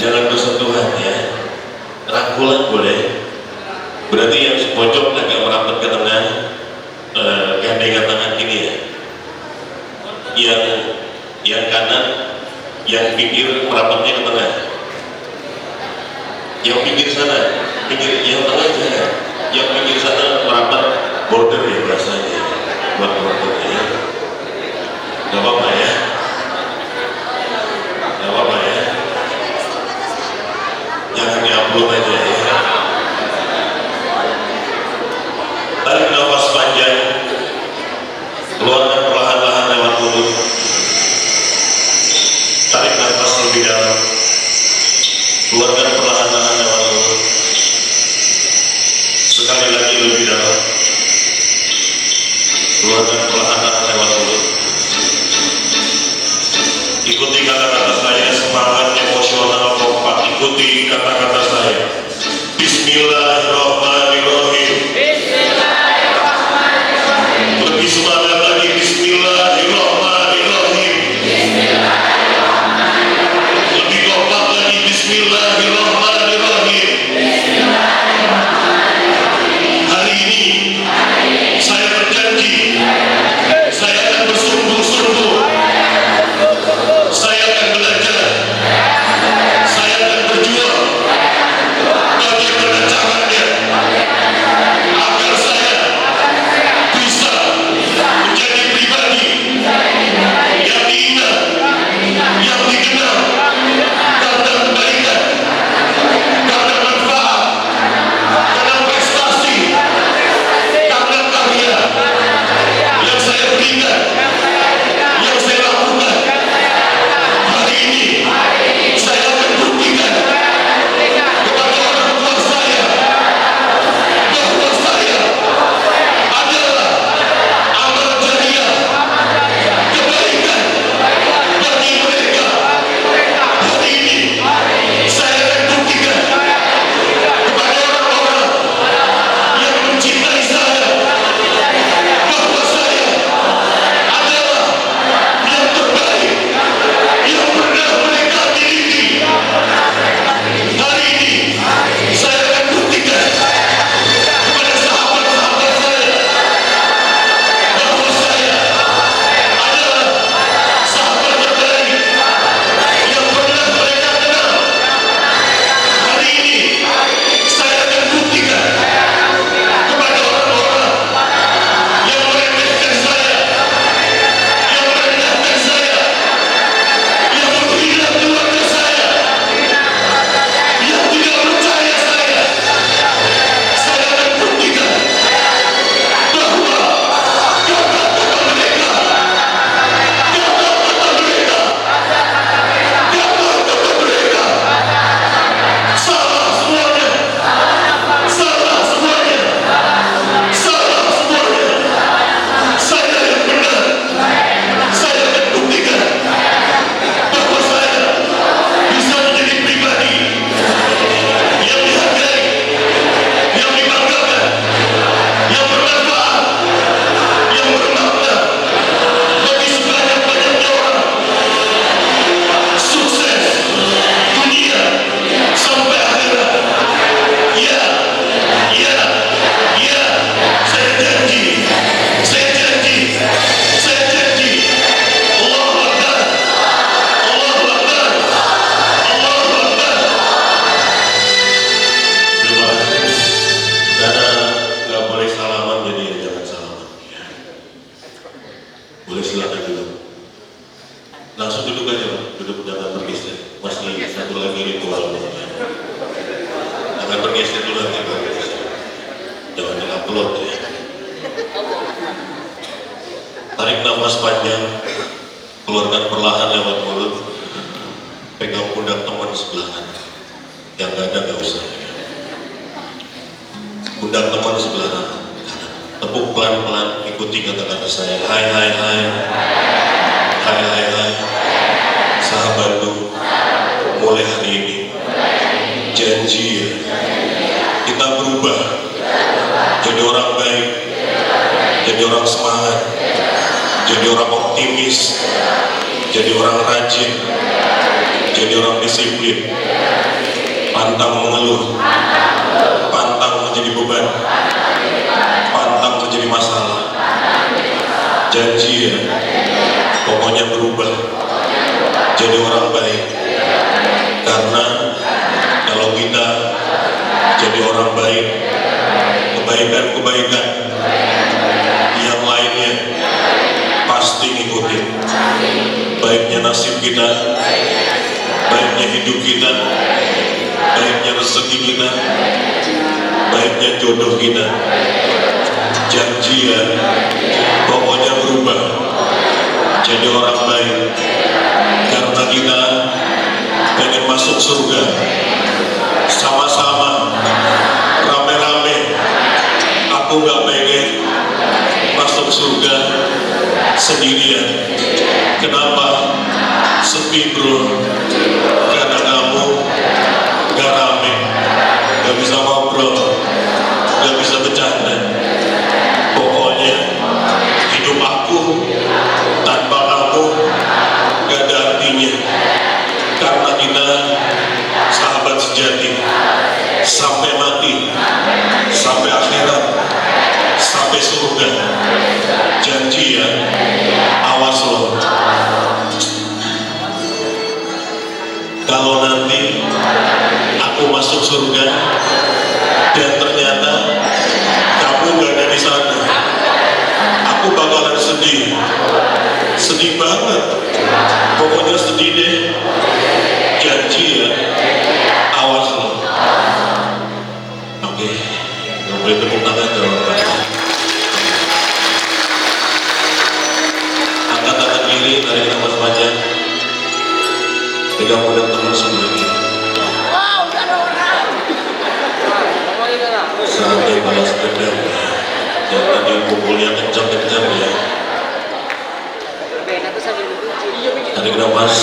Jangan bersentuhan ya. Rangkulan boleh. Berarti yang pojok agak merapat ke tengah. Gandengan tangan kiri ya. Yang kanan, yang pinggir merapatnya ke tengah. Yang pinggir sana, yang tengah aja. Yang pinggir sana merapat border ya bahasanya. Buat border ya. Gak apa-apa ya. Gak apa-apa ya. Jangan diupload aja ya. Tarik nafas panjang, keluarkan perlahan-lahan lewat mulut. Tarik nafas lebih dalam, keluarkan perlahan-lahan lewat mulut. Sekali lagi lebih dalam, keluarkan perlahan-lahan lewat mulut. Ikuti kata-kata saya, semangat emosional kompak. Ikuti kata-kata saya. Bismillahirrahmanirrahim. Lebih semangat lagi. Bismillahirrahmanirrahim. Lebih kompak lagi. Bismillahirrahmanirrahim. Hari ini saya berjanji, saya akan bersungguh-sungguh. Saya akan belajar, saya akan berjuang. Bagaimana caranya agar saya bisa menjadi pribadi yang diingat, yang dikenal karena kebaikan, karena manfaat, karena prestasi, karena karya yang saya berikan, yang saya lakukan. Hari ini saya akan buktikan kepada orang tua saya bahwa saya adalah amal jariah kebaikan bagi mereka. Hari ini saya akan buktikan kepada orang-orang yang mencintai saya bahwa saya adalah yang terbaik yang pernah mereka miliki. Hari ini saya akan buktikan kepada sahabat-sahabat saya bahwa saya adalah sahabat terbaik yang pernah mereka kenal. Hari ini saya akan buktikan kepada orang-orang yang meremehkan saya, yang merendahkan saya, yang menghina keluarga saya, yang tidak percaya saya akan buktikan bahwa kata-kata mereka, salah semuanya, salah semuanya, salah semuanya. Saya yang benar. Saya akan buktikan bahwa saya bisa menjadi pribadi yang dihargai, yang dibanggakan, yang bermanfaat, yang bermakna bagi sebanyak-banyaknya orang. Sukses dunia sampai akhirat. Ya, ya, ya. Saya janji, saya janji, saya janji. Allahu Akbar, Allahu Akbar, Allahu Akbar. Terima kasih. Karena nggak boleh salaman, jadi jangan salaman. Boleh silakan dulu. Langsung duduk aja, Pak. Duduk, jangan bergeser. Masih satu lagi ritual. Jangan bergeser dulu lagi, Pak. Jangan di-upload ya. Tarik nafas panjang, keluarkan perlahan lewat mulut. Pegang pundak teman sebelah kanan. Yang nggak ada nggak usah. Pundak teman sebelah kanan. Tepuk pelan-pelan, ikuti kata-kata saya. Hai, hai, hai. Hai, hai, hai. Sahabatku, mulai hari ini janji ya, kita berubah jadi orang baik, jadi orang semangat, jadi orang optimis, jadi orang rajin, jadi orang disiplin, pantang mengeluh, pantang menjadi beban, pantang menjadi masalah. Janji ya, pokoknya berubah jadi orang baik. Karena kalau kita jadi orang baik, kebaikan-kebaikan yang lainnya pasti ngikutin. Baiknya nasib kita, baiknya hidup kita, baiknya rezeki kita, baiknya jodoh kita. Janji ya, pokoknya berubah jadi orang baik. Karena kita pengen masuk surga sama-sama, rame-rame. Aku gak pengen masuk surga sendirian. Kenapa? Sepi bro, karena kamu gak rame, gak bisa ngobrol, gak bisa bercanda. Pokoknya hidup aku tanpa kamu gak ada artinya. Karena kita sahabat sejati, sampai mati, sampai akhirat, sampai surga. Janji ya, awas loh. Kalau nanti aku masuk surga dan ternyata kamu gak ada di sana, aku bakalan sedih, sedih banget. Pokoknya sedih deh. Janji ya, awas loh. Oke, nggak boleh tepuk tangan jawaban. Angkat tangan kiri, tarik nafas panjang. Pegang pundak teman sebelah kiri. Saatnya balas dendam. Jangan dipukulnya kencang-kencang ya. Tarik nafas,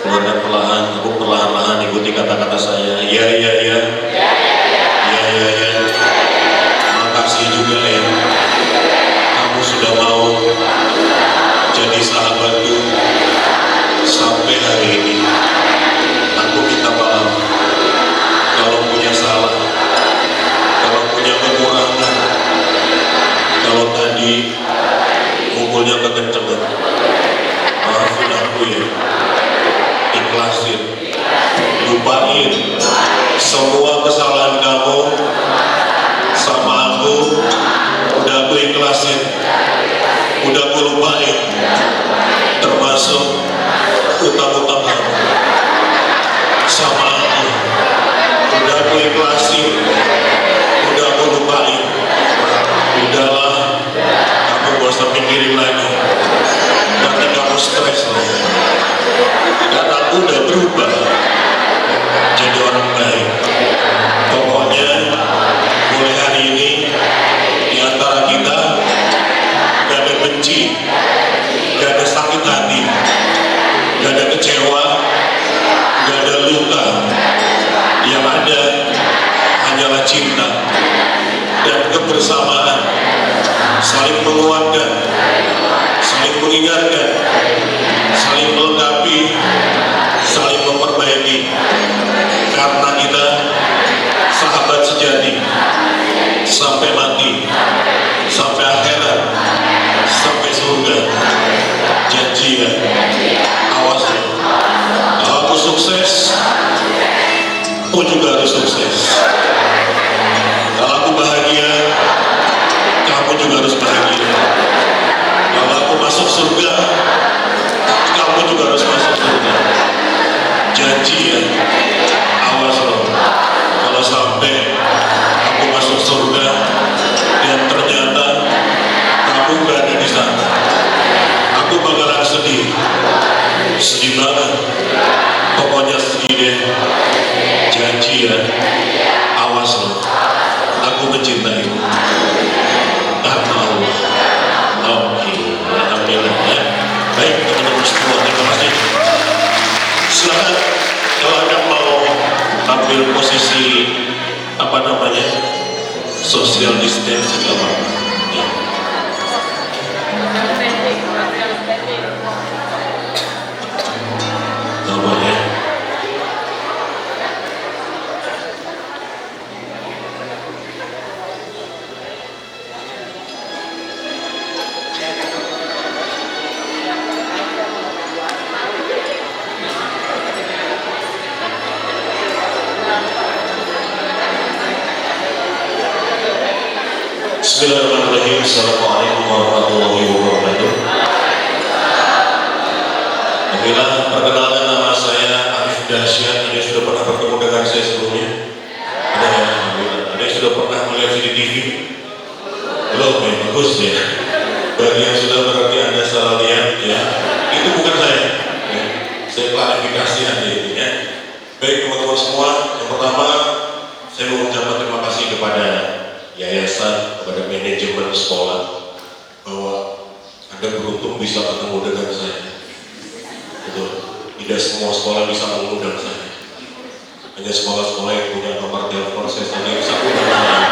keluarkan perlahan. Aku perlahan-lahan ikuti kata-kata saya. Ya, ya, ya. Ya, ya, ya. Makasih juga ya. Kamu sudah mau jadi sahabatku sampai hari ini. Aku minta maaf kalau punya salah, kalau punya kekurangan, kalau tadi mukulnya kekencengan. Maafin aku ya. Ikhlasin, lupain semua kesalahan kamu sama aku. Udah aku ikhlasin, udah aku lupain, termasuk utang-utang kamu sama aku. Udah aku ikhlasin, udah aku lupain. Udahlah, kamu gak usah pikirin lagi. Nanti kamu stres loh. Dan aku udah berubah jadi orang baik. Pokoknya mulai hari ini di antara kita gak ada benci, gak ada sakit hati, gak ada kecewa, gak ada luka. Yang ada hanyalah cinta dan kebersamaan, saling menguatkan, saling mengingatkan, saling melengkapi, saling memperbaiki. Karena kita sahabat sejati sampai mati, sampai akhirat, sampai surga. Janji ya, awas ya. Kalau aku sukses, aku juga harus sukses. Kalau aku bahagia, kamu juga harus bahagia. Kalau aku masuk surga, kamu juga harus masuk surga. Janji ya, awas loh. Kalau sampai aku masuk surga dan ternyata kamu gak ada di sana, aku bakalan sedih, sedih banget. Pokoknya sedih deh. Janji ya, awas loh. Aku mencintaimu karena Allah. Oke, alhamdulillah ya. Baik teman-teman semua, terima kasih. Silakan kalau ada mau ambil posisi apa namanya social distancing apa ya. Gak boleh. Bismillahirrahmanirrahim. Assalamualaikum warahmatullahi wabarakatuh. Alhamdulillah, perkenalkan nama saya Arif Dahsyat. Ada yang sudah pernah bertemu dengan saya sebelumnya? Ada ya? Alhamdulillah. Ada yang sudah pernah melihat di TV? Belum ya? Bagus ya. Bagi yang sudah berarti Anda salah lihat ya. Itu bukan saya. Ya. Saya klarifikasi aja ini ya. Baik teman-teman semua, yang pertama saya mengucapkan terima kasih kepada yayasan, kepada manajemen sekolah bahwa Anda beruntung bisa ketemu dengan saya. Betul. Tidak semua sekolah bisa mengundang saya. Hanya sekolah-sekolah yang punya nomor telepon saya saja bisa undang saya.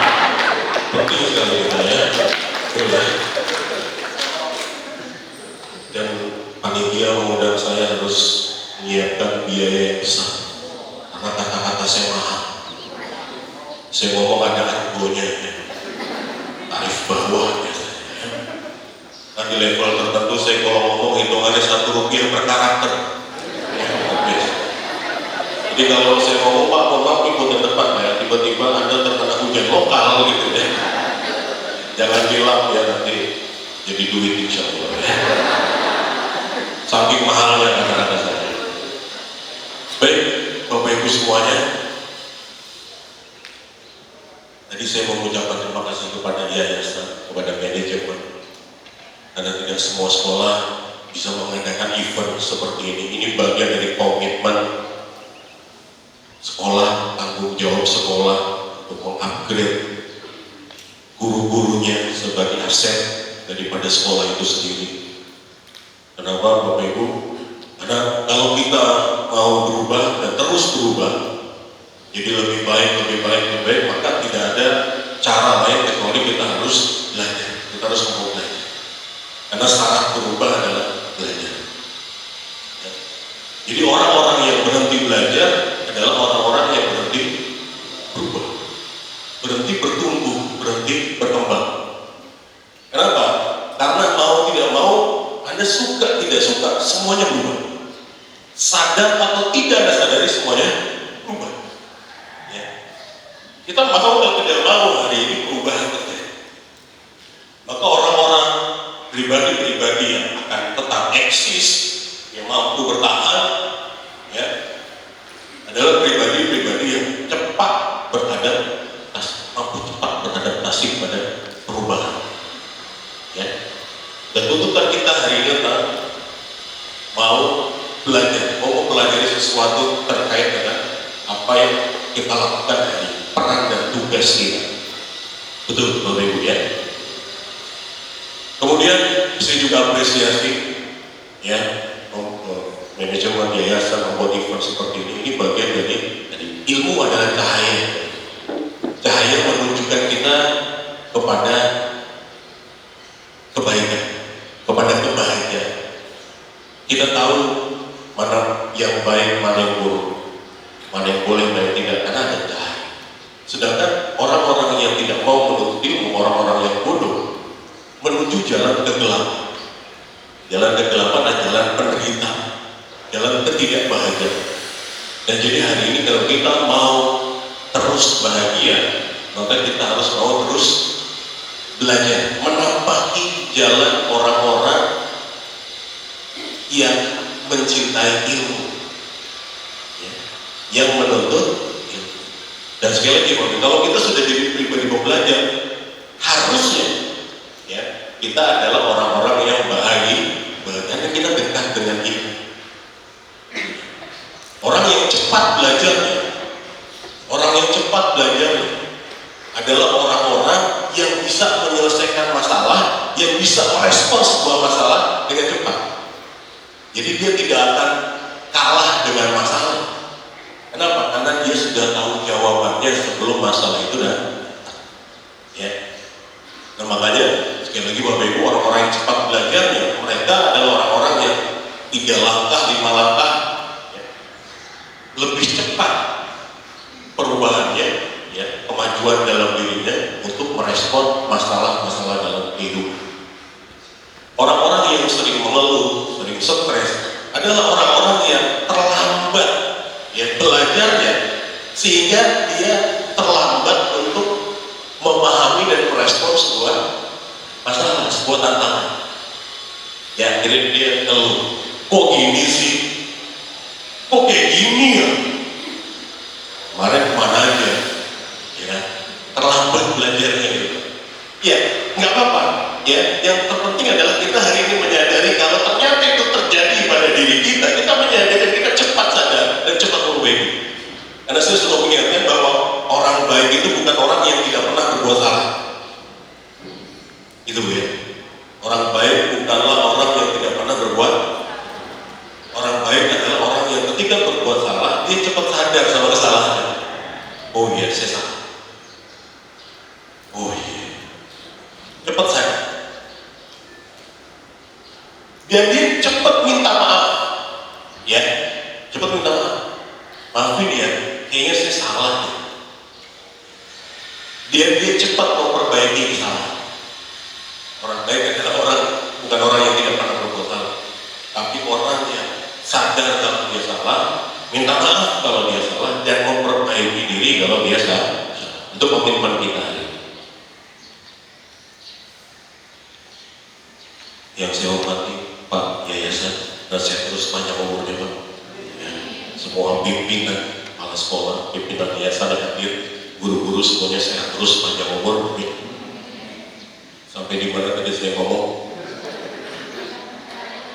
Penting sekali kita ya. Betul ya. Dan panitia mengundang saya harus menyiapkan biaya yang besar karena kata-kata saya mahal. Saya ngomong ada argonya ya. Tarif bawah biasanya ya. Nah di level tertentu saya kalau ngomong hitungannya Rp1 per karakter ya, jadi kalau saya ngomong Pak mohon maaf ikut yang depan ya, tiba-tiba Anda terkena hujan lokal gitu ya, jangan bilang ya nanti jadi duit insya Allah ya. Saking mahalnya kata-kata saya. Baik Bapak Ibu semuanya, tadi saya mau mengucapkan terima kasih kepada yayasan, kepada manajemen, karena tidak semua sekolah bisa mengadakan event seperti ini. Ini bagian dari komitmen sekolah, tanggung jawab sekolah untuk mengupgrade guru-gurunya sebagai aset daripada sekolah itu sendiri. Kenapa Bapak Ibu? Karena kalau kita mau berubah dan terus berubah, jadi lebih baik, maka tidak ada cara lain kecuali kita harus belajar. Kita harus mau belajar. Karena syarat berubah adalah belajar. Ya. Jadi orang-orang yang berhenti belajar adalah orang-orang yang berhenti berubah, berhenti bertumbuh, berhenti berkembang. Kenapa? Karena mau tidak mau, Anda suka tidak suka, semuanya berubah. Sadar atau tidak Anda sadari, semuanya berubah. Kita mau dan tidak mau hari ini perubahan terjadi. Maka orang-orang pribadi-pribadi yang akan tetap eksis, yang mampu bertahan, ya, adalah pribadi-pribadi yang cepat mampu cepat beradaptasi pada perubahan. Ya. Dan tuntutan kita hari ini adalah mau belajar, mau mempelajari sesuatu terkait dengan apa yang kita lakukan hari ini. Peran dan tugas kita. Betul Bapak Ibu ya. Kemudian saya juga apresiasi ya manajemen yayasan membuat event seperti ini. Ini bagian dari ilmu adalah cahaya. Cahaya menunjukkan kita kepada kebaikan, kepada kebahagiaan. Kita tahu mana yang baik, mana yang buruk, mana yang boleh, mana yang tidak, karena ada cahaya. Sedangkan orang-orang yang tidak mau menuntut ilmu, orang-orang yang bodoh, menuju jalan kegelapan. Jalan kegelapan adalah jalan penderitaan, jalan ketidakbahagiaan. Dan jadi hari ini kalau kita mau terus bahagia, maka kita harus mau terus belajar, menampaki jalan orang-orang yang mencintai ilmu, ya, yang menuntut. Dan sekali lagi, kalau kita sudah jadi pribadi mau belajar, harusnya ya kita adalah orang-orang yang bahagia, karena kita dekat dengan ilmu. Orang yang cepat belajarnya, adalah orang-orang yang bisa menyelesaikan masalah, yang bisa merespon sebuah masalah dengan cepat. Jadi dia tidak akan kalah dengan masalah. Kenapa? Karena dia sudah tahu jawabannya sebelum masalah itu datang. Ya. Nah makanya sekali lagi Bapak Ibu, orang-orang yang cepat belajarnya, mereka adalah orang-orang yang 3 langkah, 5 langkah ya, lebih cepat perubahannya, ya, kemajuan dalam dirinya untuk merespon masalah-masalah dalam kehidupan. Orang-orang yang sering mengeluh, sering stres adalah orang-orang yang terlambat ya belajarnya, sehingga dia terlambat untuk memahami dan dan merespon sebuah masalah, sebuah tantangan. Ya, jadi dia ngeluh, kok gini sih? Kok kayak gini ya? Kemarin kemana aja? Ya, terlambat belajarnya gitu. Ya, nggak apa-apa. Ya, yang terpenting adalah kita hari ini menyadari kalau ternyata itu terjadi pada diri kita, kita menyadari, kita cepat sadar dan cepat memperbaiki. Karena saya selalu mengingatkan bahwa orang baik itu bukan orang yang tidak pernah berbuat salah. Itu ya. Orang baik bukanlah orang yang tidak pernah berbuat. Orang baik adalah orang yang ketika berbuat salah, dia cepat sadar sama kesalahannya. Oh iya, saya salah. Oh iya. Cepat sadar. Dan dia cepat minta maaf. Ya, cepat minta maaf. Maafin ya, kayaknya saya salah nih. Dia cepat memperbaiki kesalahan. Orang baik adalah orang, bukan orang yang tidak pernah berbuat salah, tapi orang yang sadar kalau dia salah, minta maaf kalau dia salah, dan memperbaiki diri kalau dia salah. Itu komitmen kita. Yang saya hormati Pak Yayasan, dan saya terus panjang umurnya Pak. Ya, semua pimpinan, kepala sekolah, pimpinan yayasan yang hadir, guru-guru semuanya saya terus panjang umur. Sampai di mana tadi saya ngomong?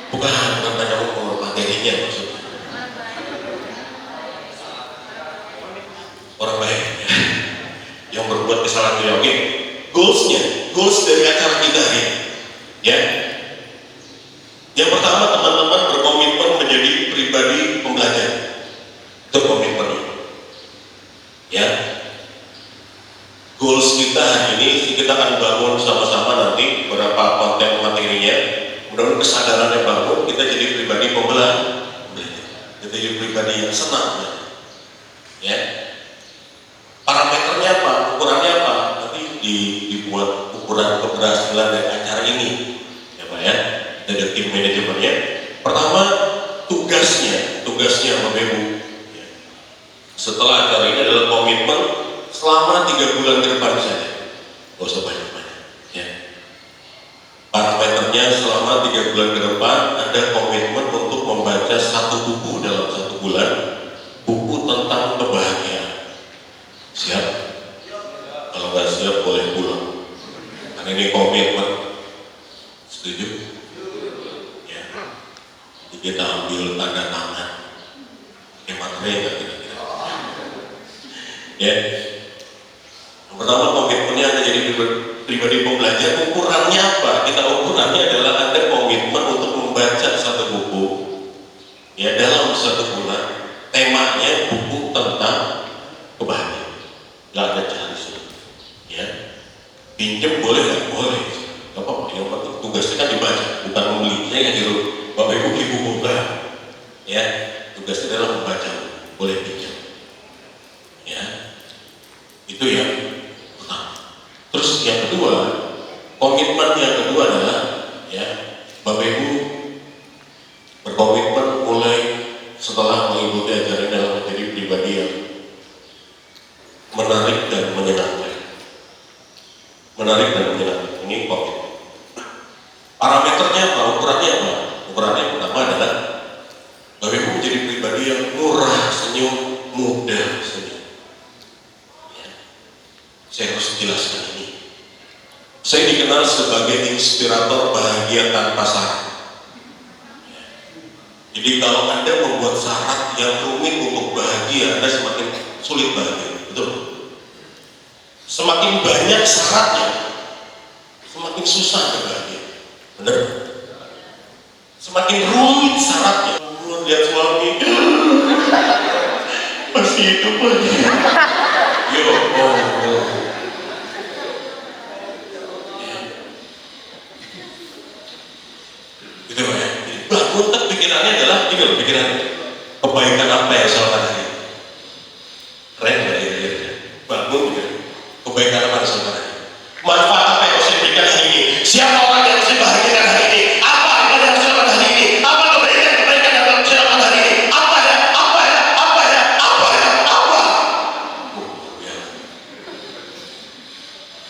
Bukan panjang umur, materinya maksudnya. Orang baik ya, yang berbuat kesalahan itu oke. Goals dari acara kita ini, ya. Yang pertama, teman-teman berkomitmen menjadi pribadi pembelajar. Itu komitmennya. Ya. Goals kita hari ini, kita akan bangun sama-sama nanti beberapa konten materinya. Mudah-mudahan kesadarannya bangun, kita jadi pribadi pembelajar. Kita jadi pribadi yang senang. Ya. Parameternya apa? Ukurannya apa? Nanti dibuat ukuran keberhasilan dari acara ini. Ya Pak ya. Dari tim manajemennya. Pertama, tugasnya Bapak Ibu. Ya. Setelah acara ini adalah komitmen selama 3 bulan ke depan saja. Gak usah banyak-banyak. Ya. Parameternya selama 3 bulan ke depan ada komitmen untuk membaca 1 buku dalam 1 bulan, buku tentang kebahagiaan. Siap? Kalau nggak siap boleh pulang. Karena ini komitmen. Setuju? Kita ambil tanda tangan materai nggak kira-kira ya. Yang pertama, komitmennya Anda jadi pribadi pembelajar. Ukurannya apa? Ukurannya adalah Anda komitmen untuk membaca 1 buku ya dalam 1 bulan. Temanya buku tentang kebahagiaan. Nggak ada cari ya. Pinjam boleh nggak? Boleh. Nggak apa-apa. Yang penting tugasnya kan dibaca, bukan membeli. Saya nggak nyuruh Bapak Ibu beli buku enggak, ya. Tugasnya adalah membaca, boleh pinjam, ya. Itu yang pertama. Terus yang kedua, komitmen yang kedua adalah, ya, Bapak Ibu berkomitmen mulai setelah mengikuti ajaran dalam menjadi pribadi yang menarik dan menyenangkan. Ini komitmen. Parameternya apa? Ukurannya apa? Ukuran yang pertama adalah Bapak Ibu menjadi pribadi yang murah senyum, mudah senyum. Ya. Saya harus jelaskan ini. Saya dikenal sebagai inspirator bahagia tanpa syarat. Ya. Jadi kalau Anda membuat syarat yang rumit untuk bahagia, Anda semakin sulit bahagia. Betul? Semakin banyak syaratnya, semakin susah bahagia. Benar? Semakin rumit syaratnya. Lihat suami masih hidup lagi. Yo, gitu ya. Bangun tak pikirannya adalah ini loh, pikiran kebaikan apa yang saya lakukan hari ini. Keren nggak ya? Bangun ya. Kebaikan apa yang saya lakukan hari ini. Manfaat apa yang saya berikan hari ini. Siapa orang yang saya bahagiakan hari ini. Apa yang saya lakukan hari ini. Apa kebaikan yang saya lakukan hari ini. Apa ya.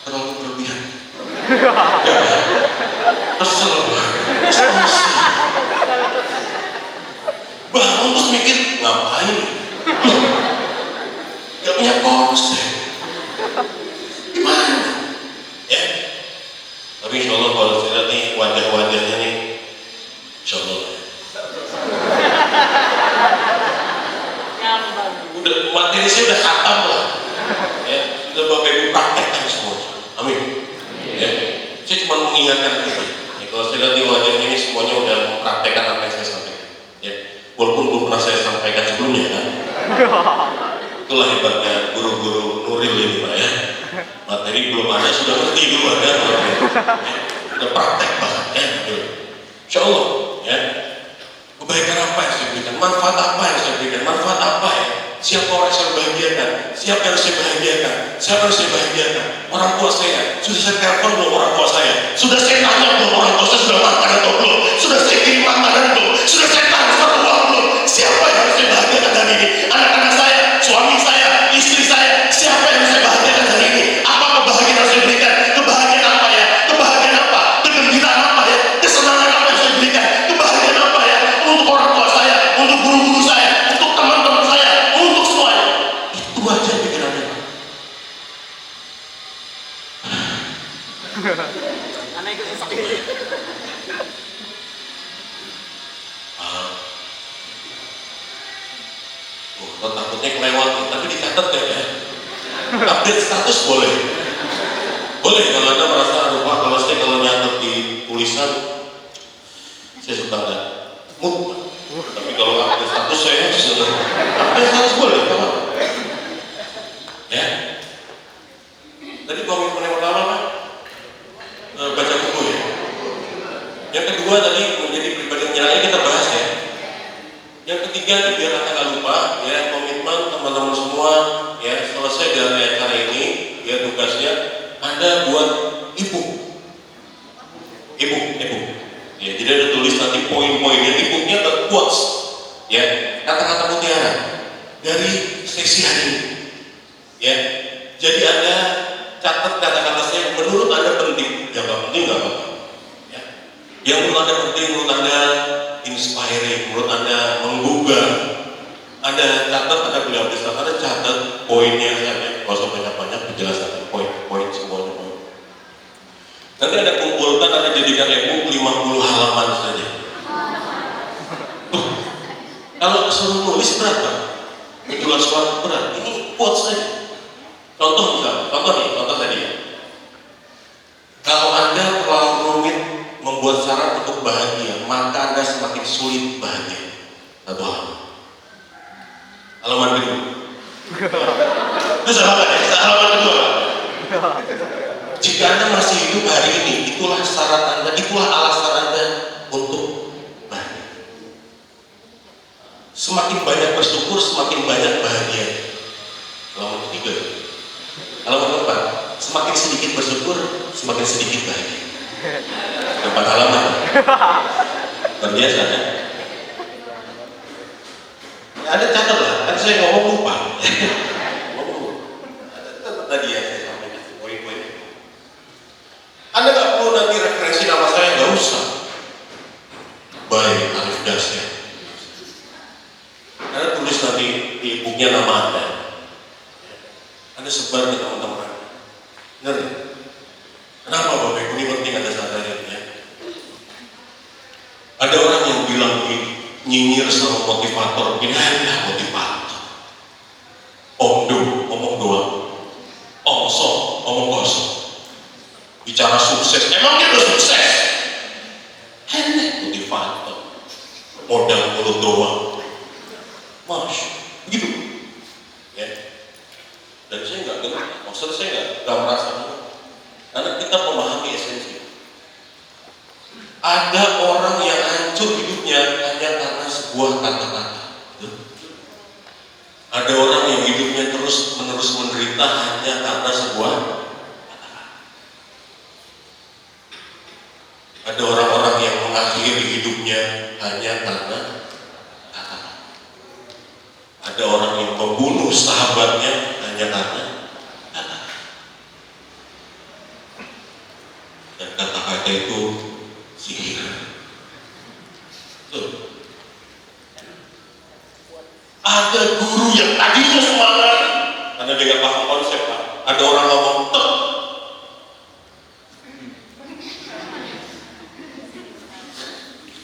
Terlalu berlebihan. Kesel bangun terus mikir ngapain, gak punya konsep gimana ya. Tapi insya Allah kalau saya lihat nih wajah-wajahnya nih, insya Allah udah materi saya udah khatam lah ya, sudah Bapak Ibu praktekkan semua, amin ya. Saya cuma mengingatkan itu ya, kalau saya lihat di wajahnya ini semuanya udah mempraktekkan apa yang saya sampaikan ya, walaupun belum pernah saya sampaikan sebelumnya kan. Itulah hebatnya guru-guru Nuril ini Pak ya, materi belum ada sudah ngerti dulu ada materi ya. Udah praktek banget ya gitu. Insya Allah ya, kebaikan apa yang saya berikan, manfaat apa yang saya berikan, manfaat apa ya, siapa orang yang saya bahagiakan, siapa yang harus saya bahagiakan, siapa yang harus saya bahagiakan, orang tua saya, sudah saya telepon belum orang tua saya, sudah saya tanya belum orang tua saya sudah makan atau belum, sudah saya kirim makanan belum, sudah saya transfer uang belum, siapa yang harus saya bahagiakan hari ini, anak-anak saya, suami saya, istri saya, siapa yang harus saya bahagiakan hari ini, apa kebahagiaan yang harus saya berikan, kebahagiaan apa ya, kebahagiaan apa, kegembiraan apa ya, kesenangan apa yang saya berikan, kebahagiaan apa ya, untuk orang tua saya, untuk guru-guru saya, untuk teman-teman saya, untuk semuanya. Itu aja pikirannya. Anak ikut sakit. Takutnya kelewat, tapi dicatat ya. Update status boleh. Boleh kalau Anda merasa lupa, kalau saya kalau nyatet di tulisan saya suka nggak mood. Tapi kalau update status saya sudah update status boleh, apa? Ya. Tadi komitmen yang pertama Pak, baca buku ya. Yang kedua tadi menjadi pribadi yang nyerahnya kita bahas ya. Yang ketiga biar Anda nggak lupa ya, komitmen teman-teman semua ya, selesai dari acara ini ya, tugasnya Anda buat e-book ya, jadi ada tulis nanti poin-poinnya, e-booknya ada quotes ya, kata-kata mutiara dari sesi hari ini ya. Jadi Anda catat kata-kata saya menurut Anda penting, yang nggak penting nggak apa-apa ya. Yang menurut Anda penting, menurut Anda inspiring, menurut Anda menggugah, Anda catat, Anda beli update, Anda catat poinnya saja, nggak usah banyak-banyak penjelasan, poin semuanya poin. Nanti Anda kumpulkan, Anda jadikan e-book 50 halaman saja. Kalau suruh nulis berapa? Menjual suatu berat, ini quotes saja. Contoh misalnya, contoh tadi ya. Kalau Anda terlalu rumit membuat syarat untuk bahagia, maka Anda semakin sulit bahagia. Satu hal. Halaman kedua. Itu salah kan ya? Halaman kedua. Jika Anda masih hidup hari ini, itulah syarat Anda, itulah alasan Anda untuk bahagia. Semakin banyak bersyukur, semakin banyak bahagia. Halaman ketiga. Halaman keempat. Semakin sedikit bersyukur, semakin sedikit bahagia. 4 halaman. Terbiasa kan? Ya, ada catat lah, kan saya ngomong lupa. Tadi ya saya sampaikan poin-poin. Anda nggak perlu nanti referensi nama saya, nggak usah. Baik, Arif Dasya. Anda tulis nanti di bukunya nama Anda. Anda sebar ke teman-teman. Benar ya? Kenapa Bapak Ibu ini penting Anda sadari ya? Ada orang yang bilang begini, nyinyir sama motivator, begini, motivator. Omdo, ngomong doang. Omso, ngomong kosong. Bicara sukses, emang dia udah sukses? Enak motivator. Modal mulut doang. Masya, begitu. Ya. Dan saya nggak dengar, maksudnya saya nggak merasa. Karena kita memahami esensi. Ada orang yang hancur hidupnya hanya karena sebuah kata-kata. Ada orang yang hidupnya terus-menerus menderita hanya karena sebuah kata-kata. Ada orang-orang yang mengakhiri hidupnya hanya karena kata-kata. Ada orang yang membunuh sahabatnya hanya karena. karena dia nggak paham konsep Pak. Ada orang ngomong tek,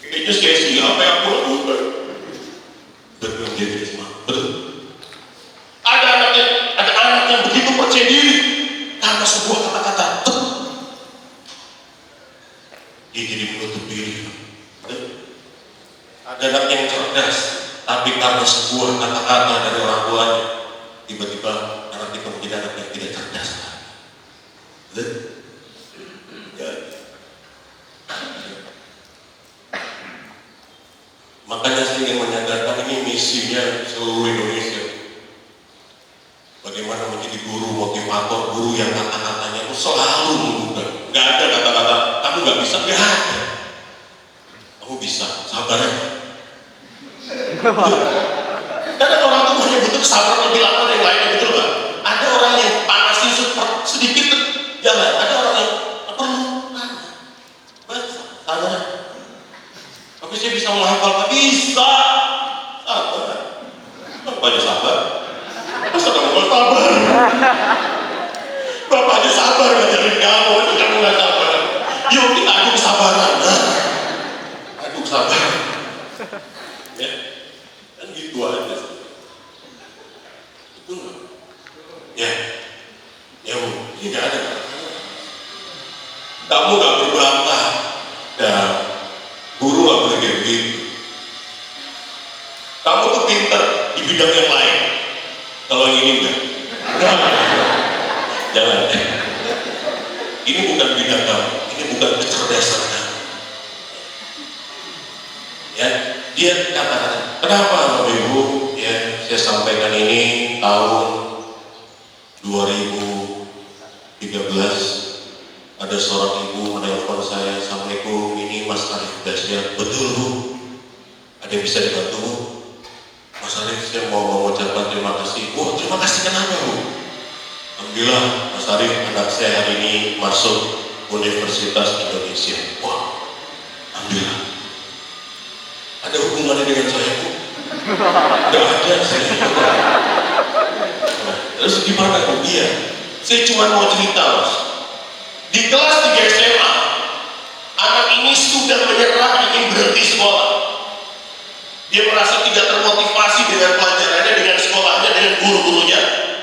kayaknya sia-sia apa yang aku lakukan. Betul dia cuma betul. Ada anak yang begitu percaya diri karena sebuah kata-kata tek, dia jadi menutup diri. Ada anak yang cerdas, tapi karena sebuah kata-kata dari orang tuanya, tiba-tiba anak itu menjadi anak yang tidak cerdas. Ya. Makanya saya ingin menyadarkan ini misinya seluruh Indonesia. Bagaimana menjadi guru motivator, guru yang kata-katanya itu selalu membuka. Gak ada kata-kata kamu gak bisa, gak ada. Kamu bisa, sabar aja. Karena orang tuh hanya butuh kesabaran lebih lama dari yang lainnya, betul nggak? Ada orang yang panasin sedikit jalan, ada orang yang perlu sabar. Tapi saya bisa menghafal, nggak bisa. Sabar. Bapaknya sabar. Masa kamu nggak sabar? Bapaknya sabar ngajarin kamu, itu kamu nggak sabar. Yuk kita adu kesabaran. Adu kesabaran. Ya, kan gitu aja. Itu nggak? Ya, Bu, ini nggak ada. Kamu nggak berbangga, dan guru nggak boleh kayak begitu. Kamu tuh pinter di bidang yang lain. Kalau yang ini enggak. Jangan. Ini bukan bidang kamu. Ini bukan kecerdasan kamu. Ya, dia katakan, kenapa Bapak Ibu? Ya, saya sampaikan ini tahun 2013. Ada seorang ibu menelpon saya, Assalamualaikum, ini Mas Arif Dasya. Betul Bu, ada yang bisa dibantu Bu? Mas Arif, saya mau mengucapkan terima kasih. Oh, terima kasih kenapa Bu? Alhamdulillah Mas Arif, anak saya hari ini masuk Universitas Indonesia. Wah, Alhamdulillah. Ada hubungannya dengan saya Bu? Gak ada saya. Terus gimana Bu? Iya, saya cuma mau cerita Mas. Di kelas 3 SMA, anak ini sudah menyerah, ingin berhenti sekolah. Dia merasa tidak termotivasi dengan pelajarannya, dengan sekolahnya, dengan guru-gurunya.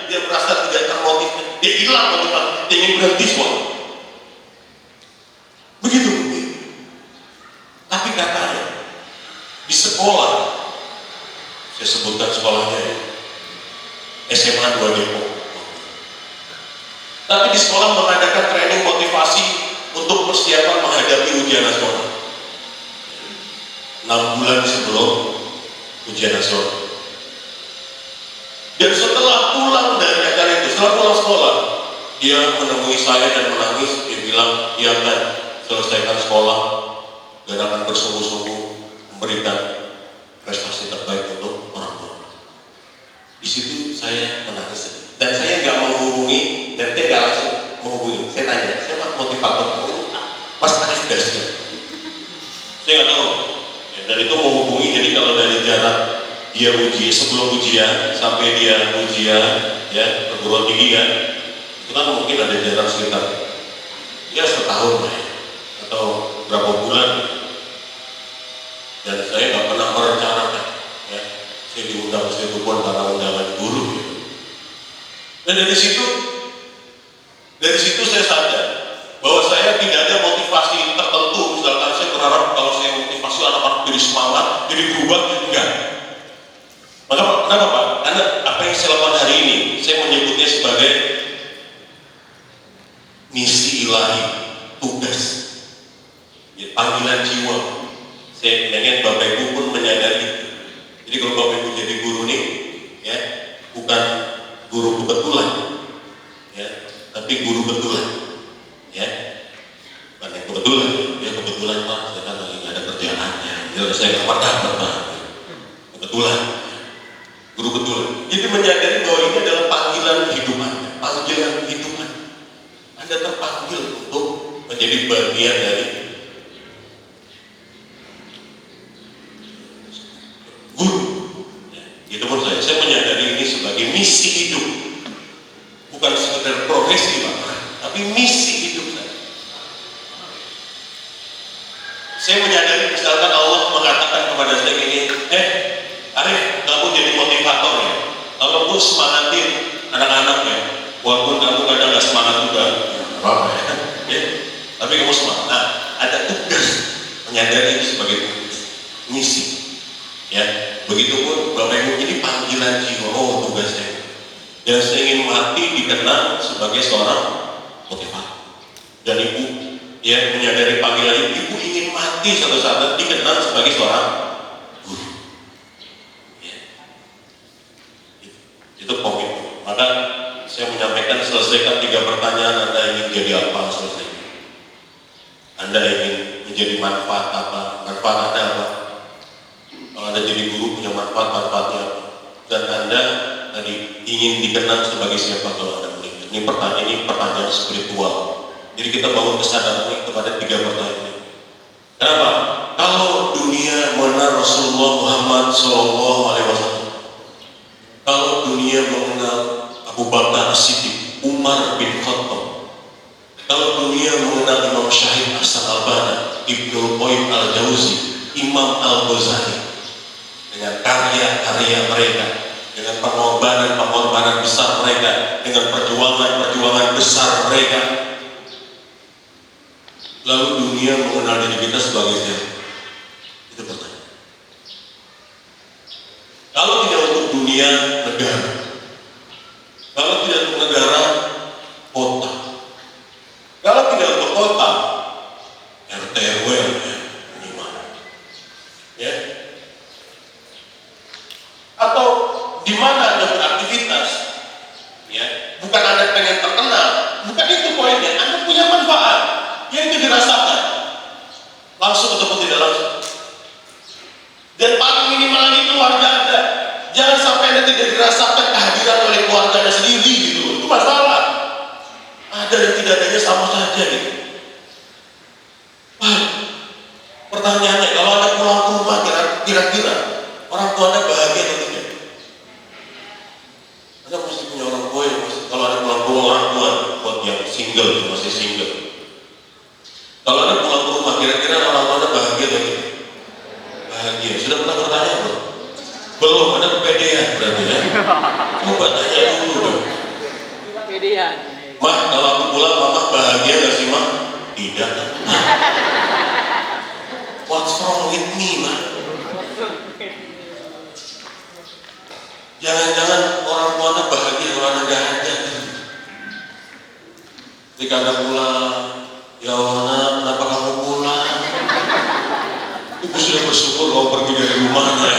Dia merasa tidak termotivasi, dia hilang motivasi, dia ingin berhenti sekolah. Begitu. Tapi katanya, di sekolah, saya sebutkan sekolahnya ya, SMA 2 Depok. Tapi di sekolah mengadakan training motivasi untuk persiapan menghadapi ujian nasional 6 bulan sebelum ujian nasional. Dan setelah pulang dari acara itu, setelah pulang sekolah, dia menemui saya dan menangis. Dia bilang, "Iya kan, selesaikan sekolah dan akan bersungguh-sungguh memberikan prestasi terbaik untuk orang tua." Di situ saya menangis. Dan saya nggak menghubungi, dan dia nggak langsung menghubungi. Saya tanya, siapa motivator? Mas Arif Dasya. Saya nggak tahu. Ya, dan itu menghubungi, jadi kalau dari jarak dia uji sebelum ujian sampai dia ujian, ya perguruan tinggi kan, itu kan mungkin ada jarak sekitar ya setahun lah, atau berapa bulan. Dan saya nggak pernah merencanakan, ya saya diundang ke situ pun karena undangan guru. Ya. Dan dari situ saya sadar bahwa saya tidak ada motivasi tertentu. Misalkan saya berharap kalau saya motivasi anak-anak jadi semangat, jadi berubah, enggak. Kenapa Pak? Karena apa yang saya lakukan hari ini, saya menyebutnya sebagai misi ilahi, tugas, ya, panggilan jiwa. Saya ingin Bapak Ibu pun menyadari itu. Jadi kalau Bapak Ibu jadi guru nih, ya bukan guru kebetulan, ya, tapi guru betulan, ya, bukan yang kebetulan, ya kebetulan Pak, saya kan lagi nggak ada kerjaannya, ya saya nggak pernah Pak, kebetulan, guru betulan. Jadi menyadari bahwa ini adalah panggilan hidup Anda, panggilan hidup Anda. Anda terpanggil untuk menjadi bagian dari guru. Ya, itu menurut saya menyadari ini sebagai misi hidup. sekedar profesi Pak, tapi misi hidup saya. Saya menyadari misalkan Allah mengatakan kepada saya gini, Arif, kamu jadi motivator ya. Kamu semangatin anak-anak ya. Walaupun kamu kadang nggak semangat juga, apa ya? Tapi kamu semangat. Nah, ada tugas menyadari itu sebagai misi. Ya, begitupun Bapak Ibu, ini panggilan jiwa. Oh, tugas saya. Dan saya ingin mati dikenal sebagai seorang motivator. Dan Ibu ya menyadari panggilan ibu ingin mati suatu saat dikenal sebagai seorang guru. Ya. Itu komitmen. Maka saya menyampaikan, selesaikan 3 pertanyaan. Anda ingin jadi apa? Selesai. Anda ingin menjadi manfaat apa? Manfaat Anda apa? Kalau Anda jadi guru punya manfaatnya apa? Dan Anda tadi ingin dikenal sebagai siapa kalau Anda meninggal? Ini pertanyaan spiritual. Jadi kita bangun kesadaran ini kepada 3 pertanyaan ini. Kenapa? Kalau dunia mengenal Rasulullah Muhammad SAW, kalau dunia mengenal Abu Bakar As-Siddiq, Umar bin Khattab, kalau dunia mengenal Imam Syahid Hasan Al-Banna, Ibnu Qayyim Al-Jauzi, Imam Al-Ghazali, dengan karya-karya mereka, dengan pengorbanan besar mereka, dengan perjuangan besar mereka, lalu dunia mengenal diri kita sebagai siapa? Itu pertanyaan. Kalau tidak untuk dunia, negara. Kalau tidak untuk negara, kota. Kalau tidak untuk kota, RT RW gimana? Ya. Atau di mana Anda beraktivitas? Ya, bukan Anda pengen terkenal, bukan itu poinnya. Anda punya manfaat yang itu dirasakan langsung ataupun tidak langsung. Dan paling minimal lagi keluarga Anda. Jangan sampai Anda tidak dirasakan kehadiran oleh keluarga Anda sendiri gitu. Itu masalah. Ada dan tidak adanya sama saja gitu. Pertanyaannya, kalau Anda pulang ke rumah kira-kira orang tua Anda bahagia atau tidak? Anda mesti punya orang tua yang kalau Anda pulang ke rumah orang tua buat yang single, masih single. Kalau Anda pulang ke rumah, kira-kira orang tua Anda bahagia atau tidak? Bahagia. Sudah pernah bertanya belum? Belum, Anda kepedean berarti ya? Coba tanya dulu dong. Kepedean. Mak, kalau aku pulang, Mama bahagia gak sih, Mak? Tidak. What's wrong with me, Mak? Jangan-jangan orang tua Anda bahagia kalau Anda gak ada. Ketika Anda pulang, ya Allah, kenapa kamu pulang? Ibu sudah bersyukur kalau pergi dari rumahnya.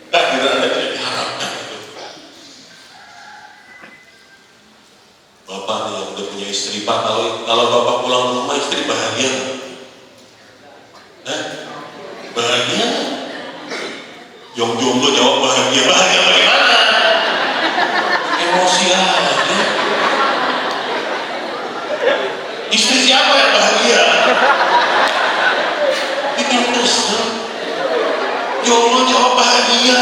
Tak kira Anda tidak diharapkan itu. Bapak nih yang udah punya istri, Pak, kalau Bapak pulang ke rumah, istri bahagia nggak? Bahagia nggak? Yang jomblo jawab bahagia. Bahagia bagaimana? Emosi aja. Istri siapa yang bahagia? Itu terus. Jomblo jawab bahagia.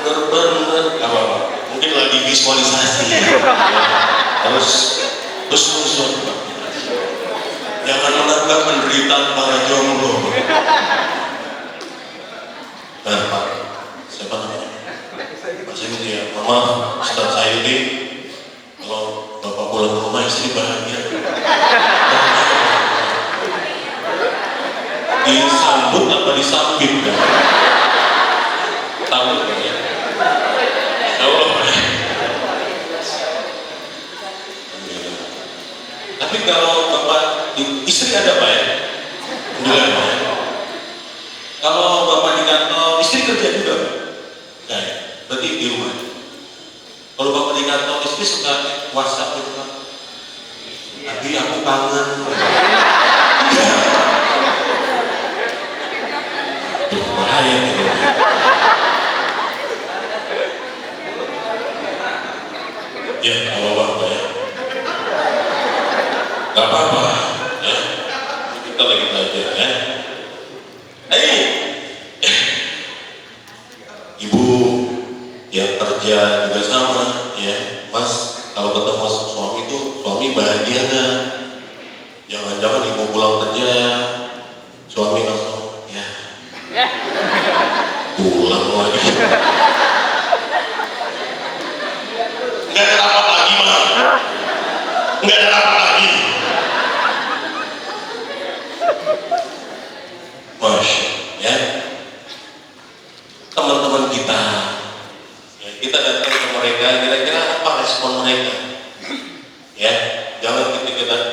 Bener-bener gak apa-apa. Mungkin lagi visualisasi. Terus jangan menanggap penderitaan para jomblo. Nah, Pak, siapa namanya? Pak Sayudi ya. Mama, Ustaz Sayudi. Kalau Bapak pulang ke rumah, istri bahagia. Disambut apa disambit kan? Tahu ya? Ya Allah. Tapi kalau Bapak istri ada Pak ya? Alhamdulillah Pak ya. Kalau Bapak di kantor, istri kerja juga Pak? Enggak ya? Berarti di rumah. Kalau Bapak di kantor, istri suka WhatsApp gitu Pak? Tapi aku kangen. Bahaya gitu. Ya, gak apa-apa ya. Gak apa-apa ya. Kita lagi belajar ya. Ibu yang kerja juga sama, ya. Mas, kalau ketemu suami itu, suami bahagia nggak? Jangan-jangan ibu pulang kerja, suami langsung, ya, pulang lagi. Nggak ada rapat lagi, mah. Nggak ada rapat lagi. Masya, ya. Teman-teman kita, ya, kita datang ke mereka, kira-kira apa respon mereka? Ya, jangan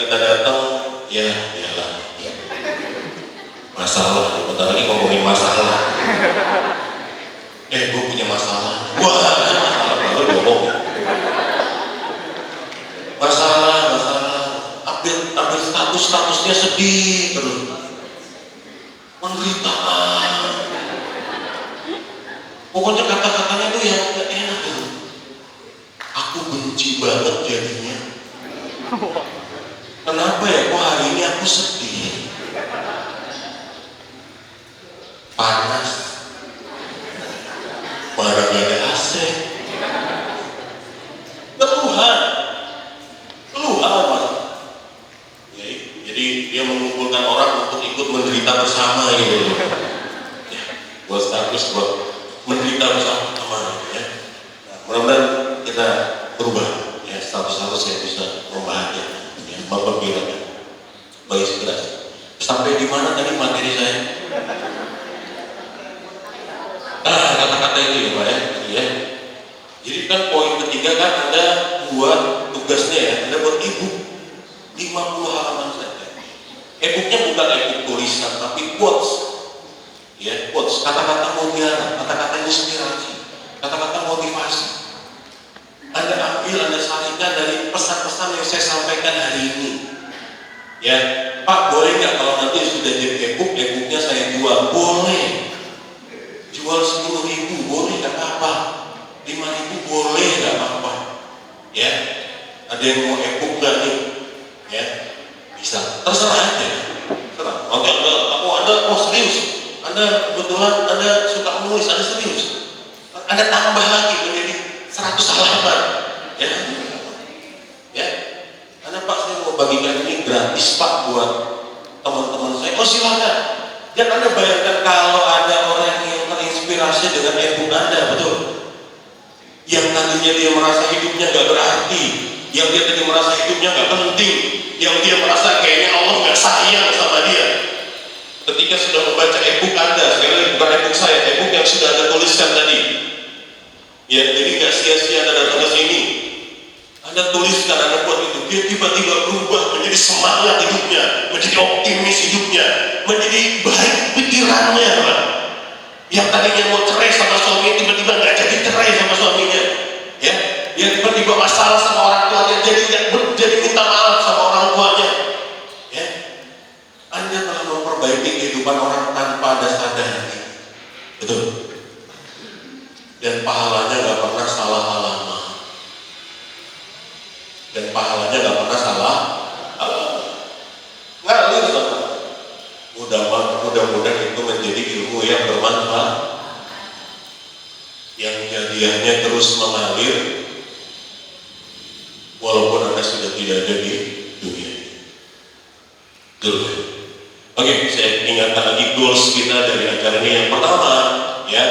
kita datang, ya, iyalah. Masalah, bentar lagi ngomongin masalah. Gue punya masalah. Wah, ada masalah baru ngomong. Masalah, ambil statusnya sedih terus. Penderitaan. Pokoknya kata-katanya tuh yang gak enak tuh. Aku benci banget jadinya. Kenapa ya kok hari ini aku sedih? Panas. Mana gak ada AC. Keluhan Mas. Jadi dia mengumpulkan orang untuk ikut menderita bersama gitu. Ya, buat status buat menderita bersama ya. Nah, mudah-mudahan kita berubah ya, status-status yang bisa membahagiakan ya, mempergembirakan bagi segera. Sampai di mana tadi materi saya? Kata-kata itu ya Pak ya. Jadi kan poin ketiga kan ada buat tugasnya ya, ada buat ibu 50 halaman saja. E-booknya bukan e-book tulisan tapi quotes. Ya, quotes, kata-kata mutiara, kata-kata inspirasi, kata-kata motivasi. Anda ambil, Anda sarikan dari pesan-pesan yang saya sampaikan hari ini. Ya, Pak, boleh nggak kalau nanti sudah jadi e-booknya saya jual? Boleh. Jual 10.000, boleh nggak apa-apa. 5.000 boleh nggak apa-apa. Ya, ada yang mau e-book nggak nih? Ya, bisa. Terserah aja. Terserah. Oke, Anda serius. Anda kebetulan Anda suka menulis, Anda serius. Anda tambah lagi menjadi 100 halaman. Ya, ya. Anda Pak, saya mau bagikan ini gratis Pak buat teman-teman saya. Oh silakan. Dan Anda bayangkan kalau ada orang yang terinspirasi dengan e-book Anda, betul? Yang tadinya dia merasa hidupnya nggak berarti, yang dia tadi merasa hidupnya nggak penting, yang dia merasa kayaknya Allah nggak sayang sama dia. Ketika sudah membaca e-book Anda, sekali lagi bukan e-book saya, e-book yang sudah Anda tuliskan tadi. Ya, jadi nggak sia-sia Anda datang ke sini. Anda tuliskan, Anda buat itu, dia tiba-tiba berubah menjadi semangat hidupnya, menjadi optimis hidupnya, menjadi baik pikirannya, Pak. Yang tadinya mau cerai sama suami, tiba-tiba nggak jadi cerai sama suaminya. Ya, yang tiba-tiba masalah sama orang tuanya, jadi minta maaf sama orang tuanya. Ya, Anda telah memperbaiki kehidupan orang tanpa Anda sadari. Betul. Dan pahalanya nggak pernah salah alamat. Dan pahalanya nggak pernah salah. Ngalir sama. Mudah-mudahan itu menjadi ilmu yang bermanfaat. Yang jadiannya terus mengalir walaupun Anda sudah tidak ada di dunia. Betul. Oke, saya ingatkan lagi goals kita dari acara ini. Yang pertama, ya,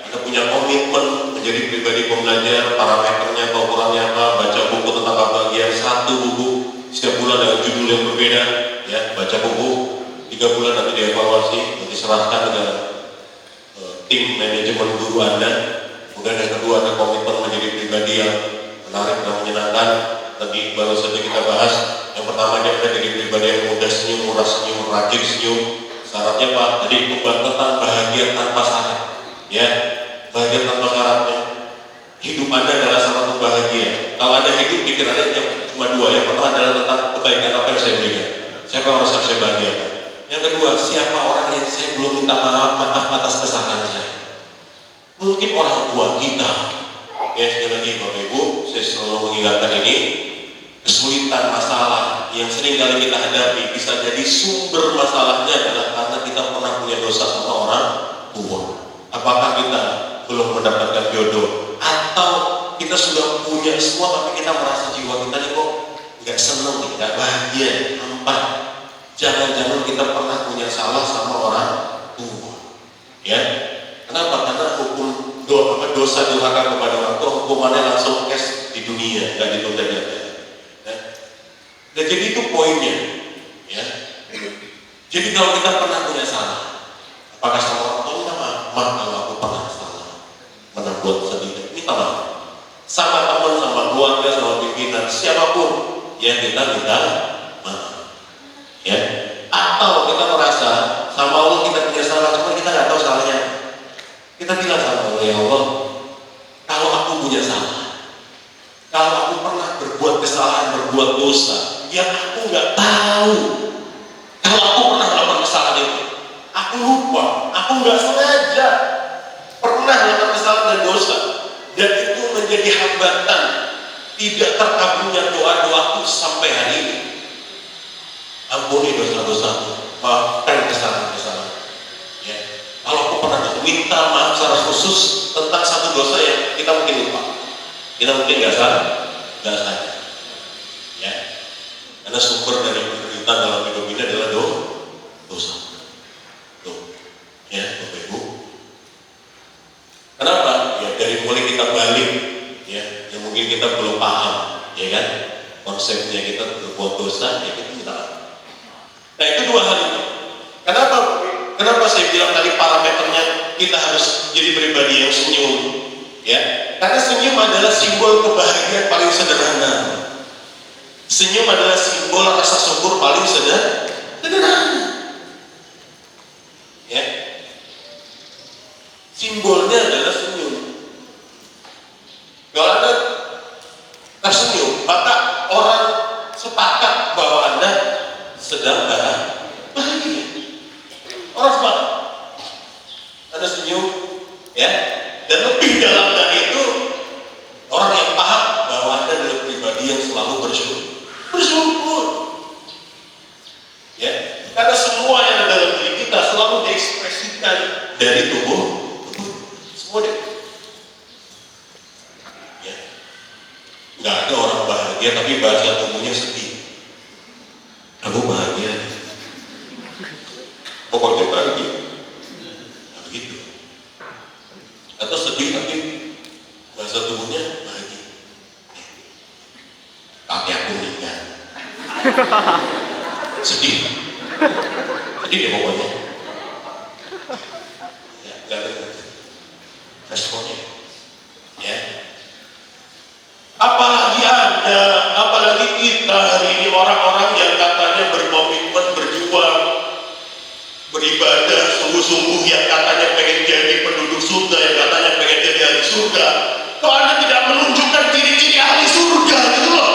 Anda punya komitmen menjadi pribadi pembelajar, parameternya atau ukurannya apa, baca buku tentang kebahagiaan, 1 buku setiap bulan dengan judul yang berbeda, ya, baca buku 3 bulan nanti dievaluasi, nanti serahkan ke tim manajemen guru Anda. Kemudian yang kedua ada komitmen menjadi pribadi yang menarik dan menyenangkan. Tadi baru saja kita bahas. Yang pertama dia menjadi pribadi yang mudah senyum, murah senyum, rajin senyum. Syaratnya Pak, tadi tentang bahagia tanpa syarat. Ya, bahagia tanpa syaratnya. Hidup Anda adalah salah satu bahagia. Kalau Anda hidup pikirannya cuma 2. Yang pertama adalah tentang kebaikan apa yang saya berikan. Siapa orang yang saya bahagiakan. Yang kedua, siapa orang yang saya belum minta maaf atas kesalahan saya. Mungkin orang tua kita. Ya, sekali lagi Bapak Ibu, saya selalu mengingatkan ini. Kesulitan masalah yang sering kali kita hadapi bisa jadi sumber masalahnya adalah karena kita pernah punya dosa sama orang tua. Apakah kita belum mendapatkan jodoh kita sudah punya semua, tapi kita merasa jiwa kita nih kok nggak seneng nih, nggak bahagia, hampa. Jangan-jangan kita pernah punya salah sama orang tua, ya. Kenapa? Karena dosa durhaka kepada orang tua hukumannya langsung es di dunia, nggak ditunda di akhirat. Ya. Dan jadi itu poinnya, ya. Jadi kalau kita pernah punya salah, apakah sama orang tua minta maaf, kalau aku pernah salah, pernah buat sedih, minta maaf. Sama teman, sama keluarga, sama pimpinan, siapapun yang kita minta maaf, ya. Atau kita merasa sama Allah kita punya salah, cuma kita nggak tahu salahnya. Kita bilang sama Allah, ya Allah, kalau aku punya salah, kalau aku pernah berbuat kesalahan, berbuat dosa yang aku nggak tahu, kalau aku pernah melakukan kesalahan itu, aku lupa, aku nggak sengaja pernah melakukan kesalahan dan dosa, dan itu menjadi hambatan tidak terkabulnya doa-doaku sampai hari ini. Ampuni dosa-dosaku, maafkan kesalahan-kesalahan. Ya. Kalau aku pernah minta maaf secara khusus tentang satu dosa yang kita mungkin lupa, kita mungkin nggak sadar, ya. Karena sumber dari penderitaan dalam hidup ini adalah dosa. Tuh, ya, Bapak Ibu. Kenapa? Ya dari mulai kita balik, ya, yang mungkin kita belum paham, ya kan? Konsepnya kita berbuat dosa, ya kita minta maaf. Nah itu dua hal itu. Kenapa saya bilang tadi parameternya kita harus jadi pribadi yang senyum, ya? Karena senyum adalah simbol kebahagiaan paling sederhana. Senyum adalah simbol rasa syukur paling sederhana, ya. Simbolnya adalah senyum. Kalau Anda tersenyum, maka orang sepakat bahwa Anda sedang bahagia. Orang sepakat. Anda senyum, ya. Dan lebih dalam dari itu, orang yang paham bahwa Anda adalah pribadi yang selalu bersyukur. Ya. Karena semua yang ada dalam diri kita selalu diekspresikan dari tubuh. Semua deh. Ya. Nggak ada orang bahagia tapi bahasa tubuhnya sedih. Aku bahagia. Pokoknya bahagia. Nah, begitu. Atau sedih tapi bahasa tubuhnya bahagia. Tapi aku meninggal. Sedih. Sedih deh pokoknya. Ya, nggak ada responnya. Ya. Apalagi Anda, apalagi kita hari ini orang-orang yang katanya berkomitmen, berjuang, beribadah sungguh-sungguh, yang katanya pengen jadi penduduk surga, yang katanya pengen jadi ahli surga. Kok Anda tidak menunjukkan ciri-ciri ahli surga gitu loh?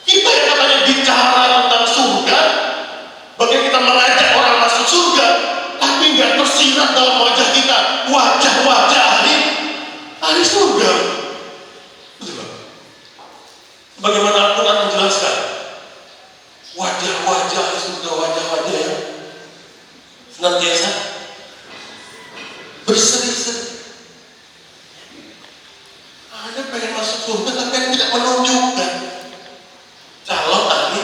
Kita yang katanya bicara tentang surga, bagaimana kita mengajak orang masuk surga, tapi nggak tersirat dalam wajah kita wajah-wajah ahli surga. Bagaimana Al-Quran menjelaskan wajah-wajah ahli surga, wajah-wajah yang senantiasa berseri-seri. Anda pengen masuk surga tapi Anda tidak menunjukkan calon ahli.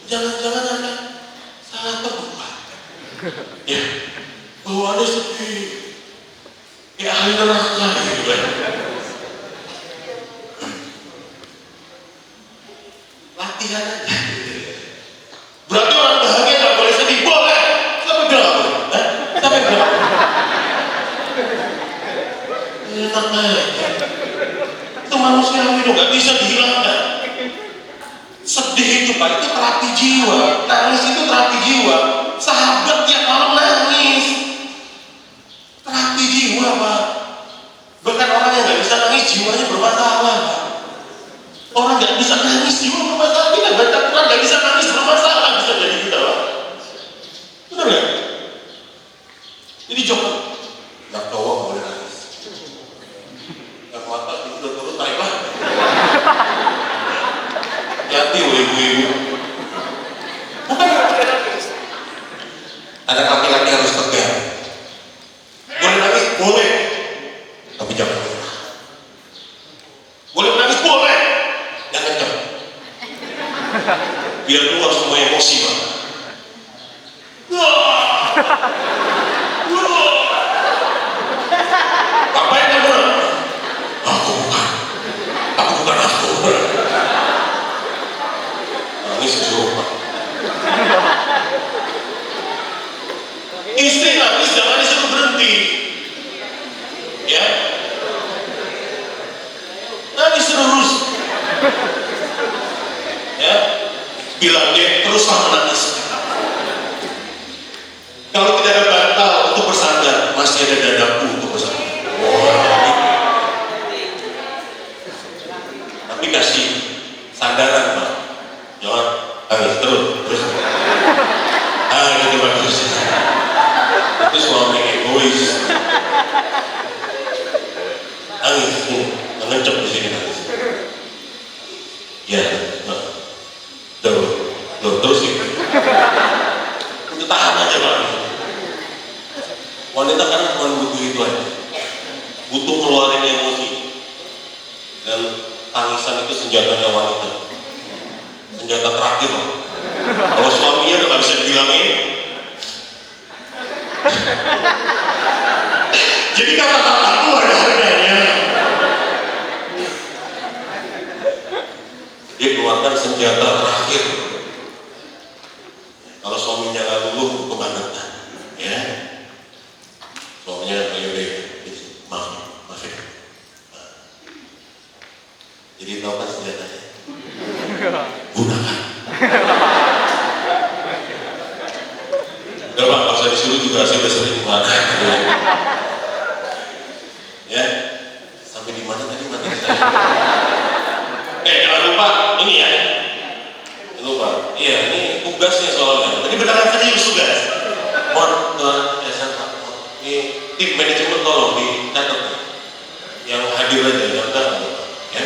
Jangan-jangan Anda salah tempat, ya, bahwa Anda sedih, ya ahli neraka gitu kan. Latihan aja. Berarti orang bahagia nggak boleh sedih? Boleh. Siapa bilang nggak boleh? Siapa yang bilang? Enak aja. Itu manusiawi dong, nggak bisa dihilangkan. Sedih itu Pak, itu terapi jiwa. Nangis itu terapi jiwa. Sahabat tiap malam nangis. Terapi jiwa Pak. Bahkan orang yang nggak bisa nangis jiwanya bermasalah Pak. Orang nggak bisa nangis jiwa bermasalah. Kita baca Quran nggak bisa nangis bermasalah, bisa jadi kita Pak. Benar nggak? Jadi jangan nggak cowok boleh nangis. Nggak mata itu udah turun naik lah. Hati ibu-ibu. Bukan nangis. Ada laki-laki harus tegar. Boleh nangis, boleh. Tapi jangan marah. Kenceng di sini nanti. Ya, terus gitu. Udah tahan aja Pak. Wanita kan cuma butuh itu aja. Butuh keluarin emosi. Dan tangisan itu senjatanya wanita. Senjata terakhir. Kalau suaminya udah gak bisa dibilangin. Jadi kata-kata aku ada harganya. Dia keluarkan senjata terakhir. Kalau suaminya nggak luluh, kebangetan, ya. Suaminya ayo deh, maaf ya. Jadi tahu kan senjatanya? Gunakan. Udah Pak, kalau saya disuruh juga saya udah sering gunakan. Ya, sampai di mana tadi mati saya? Jangan lupa ini ya. Jangan lupa. Iya, ini tugasnya soalnya. Tadi beneran serius tugas. Mohon ini tim manajemen tolong dicatat. Yang hadir aja, yang enggak. Ya.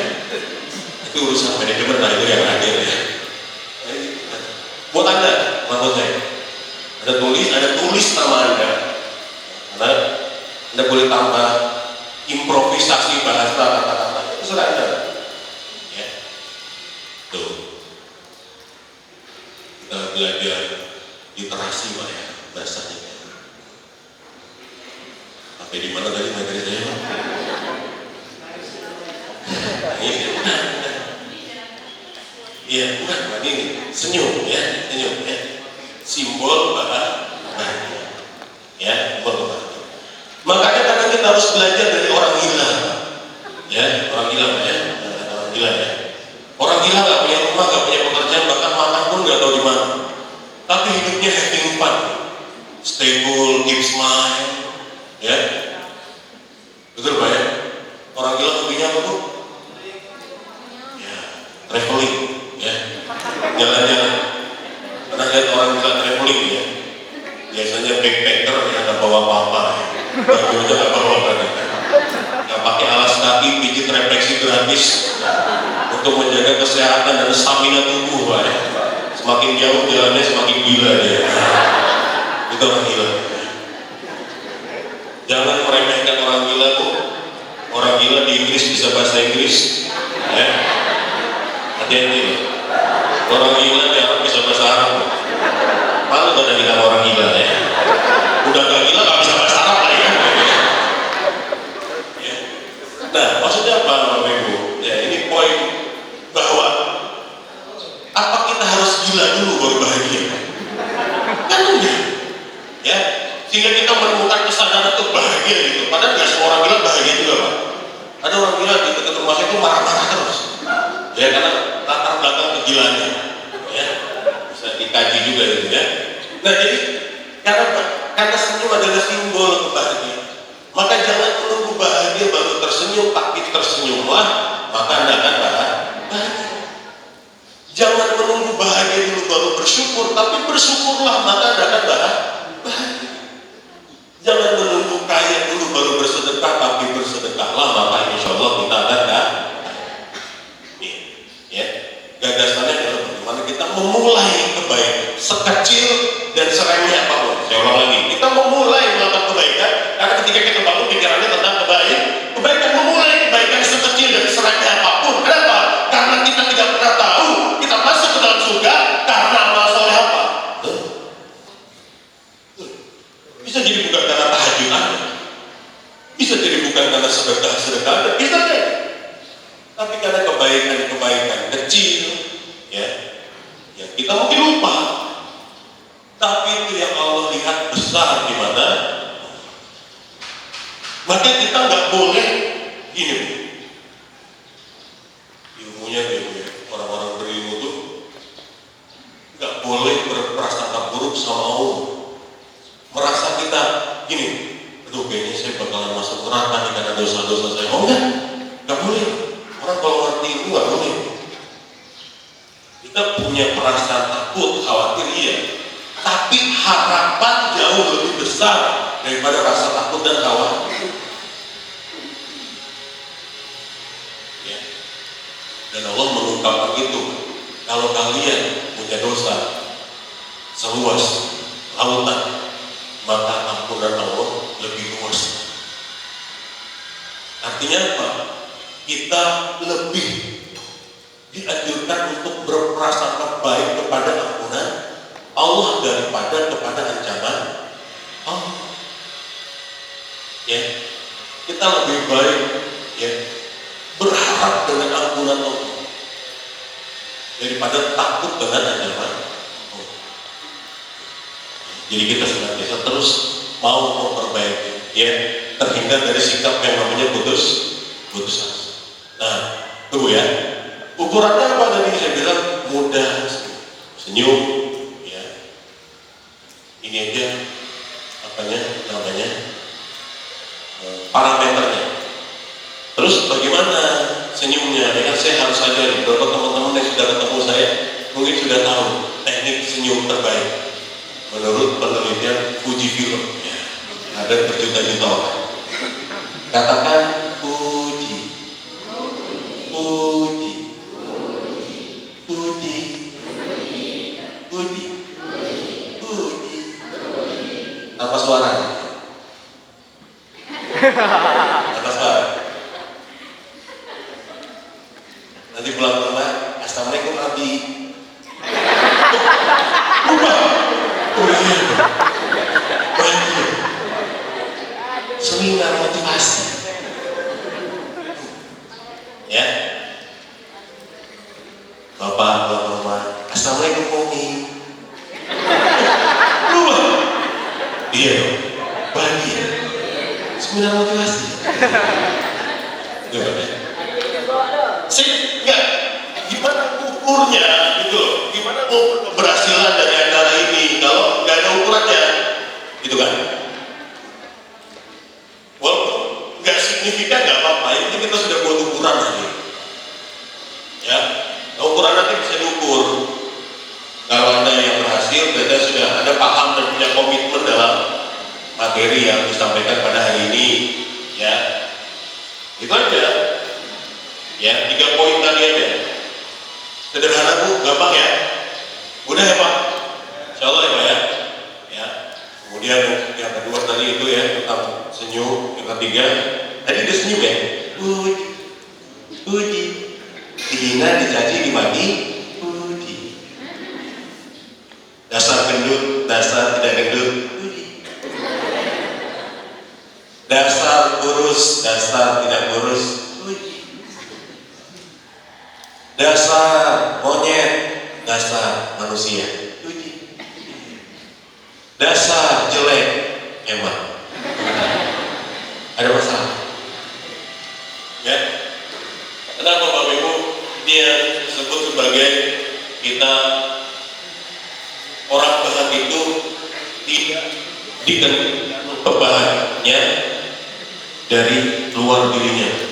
Itu urusan manajemen, nah itu yang hadir ya. Buat Anda, maksud saya. Ada tulis nama Anda. Karena Anda boleh tambah improvisasi bahasa kata-kata. Itu sudah Anda. Ya. Tuh. Kita belajar literasi Pak ya, bahasanya. Sampai di mana tadi materi saya Pak? Iya, bukan ini senyum ya, senyum ya. Simbol bahagia. Ya, simbol bahagia. Makanya kadang kita harus belajar dari orang gila. Ya, orang gila ya, orang gila ya. Orang gila nggak punya rumah, nggak punya pekerjaan, bahkan makan pun nggak tahu di mana. Tapi hidupnya having fun, stay cool, keep smile, ya. Betul Pak ya? Orang gila hobinya apa Bu? Ya, traveling, ya, jalan-jalan. Pernah lihat orang gila traveling ya? Biasanya backpacker yang nggak bawa apa-apa, ya. Bajunya nggak bawa apa-apa. Nggak pakai alas kaki, pijit refleksi gratis untuk menjaga kesehatan dan stamina tubuh Pak ya. Semakin jauh jalannya semakin gila dia. Itu orang gila. Jangan meremehkan orang gila kok. Orang gila di Inggris bisa bahasa Inggris ya. Hati-hati. Orang gila di Arab bisa bahasa Arab. Malu pada kita orang gila ya. Udah gak gila gak bisa bahasa Arab lah ya. Nah, maksudnya apa Bapak Ibu? Ya, ini poin bahwa apa kita harus gila dulu baru bahagia? Kan enggak. Ya, sehingga kita menemukan kesadaran untuk bahagia gitu. Padahal nggak semua orang bilang bahagia juga Pak. Ada orang bilang di dekat rumah saya itu marah-marah terus. Ya, karena latar belakang kegilaannya. Ya, bisa dikaji juga gitu ya. Nah, jadi karena senyum adalah simbol kebahagiaan. Maka jangan menunggu bahagia baru tersenyum, tapi tersenyumlah, maka Anda akan bahagia. Jangan menunggu bahagia dulu baru bersyukur, tapi bersyukurlah, maka Anda akan bahagia. Jangan menunggu kaya dulu baru bersedekah, tapi bersedekahlah, maka insya Allah kita akan ya. Gagasannya adalah bagaimana kita memulai kebaikan sekecil dan seremeh apapun. Saya ulang lagi, kita memulai melakukan kebaikan karena ketika kita bangun pikirannya tentang kebaikan memulai kebaikan sekecil dan seremeh apapun. Kenapa? Karena kita tidak pernah tahu kita masuk ke dalam surga karena amal soleh apa. Bisa jadi bukan karena tahajud Anda, bisa jadi bukan karena sedekah Anda, bisa jadi. Tapi karena kebaikan kecil, ya, yang kita mungkin lupa. Tapi itu yang Allah lihat besar di mana. Maka kita nggak boleh gini. Ilmunya dia, orang-orang berilmu tuh nggak boleh berprasangka buruk sama Allah. Merasa kita gini, aduh kayaknya saya bakalan masuk neraka nih karena dosa-dosa saya. Oh enggak, nggak boleh. Orang kalau ngerti itu nggak boleh. Kita punya perasaan takut, khawatir iya, tapi harapan jauh lebih besar daripada rasa takut dan khawatir. Ya. Dan Allah mengungkapkan itu, kalau kalian punya dosa seluas lautan, maka ampunan Allah lebih luas. Artinya apa? Kita lebih dianjurkan untuk berprasangka baik kepada ampunan Allah daripada kepada ancaman Allah. Ya, kita lebih baik ya berharap dengan ampunan Allah daripada takut dengan ancaman Allah. Jadi kita senantiasa terus mau memperbaiki, ya, terhindar dari sikap yang namanya putus asa. Nah, tunggu ya. Ukurannya apa tadi saya bilang? Mudah, senyum, ya. Ini aja namanya parameternya. Terus bagaimana senyumnya? Ya kan saya harus ajari. Beberapa teman-teman yang sudah ketemu saya mungkin sudah tahu teknik senyum terbaik menurut penelitian Fuji Film. Ya, ada berjuta-juta orang. Katakan puji, puji, puji, puji, puji. Tanpa suara. Tanpa suara. Nanti pulang-pulang, assalamualaikum Abi. Oh iya, baik. Seminar motivasi. Ya, Bapak, assalamualaikum Umi. Iya dong, bahagia. Seminar motivasi. Gimana? Enggak, gimana ukurnya gitu? Gimana ukur keberhasilan dari acara ini kalau nggak ada ukurannya, gitu kan? Walaupun nggak signifikan nggak apa-apa, ini kita sudah buat ukuran aja. Ya, ukuran nanti bisa diukur. Kalau Anda yang berhasil, berarti sudah ada paham dan punya komitmen dalam materi yang disampaikan pada hari ini, ya. Itu aja. Ya, 3 poin tadi aja. Sederhana Bu, gampang ya. Udah ya Pak. Insya Allah ya Pak ya. Ya. Kemudian yang kedua tadi itu ya tentang senyum. Yang ketiga, tadi udah senyum ya. Puji, puji. Dihina, dicaci, dimaki. Puji. Dasar gendut, dasar tidak gendut. Puji. Dasar kurus, dasar tidak kurus. Dasar monyet, dasar manusia. Dasar jelek, emang. Ada masalah? Ya. Kenapa Bapak Ibu? Dia disebut sebagai kita orang bahan itu tidak ditentukan bebannya dari luar dirinya.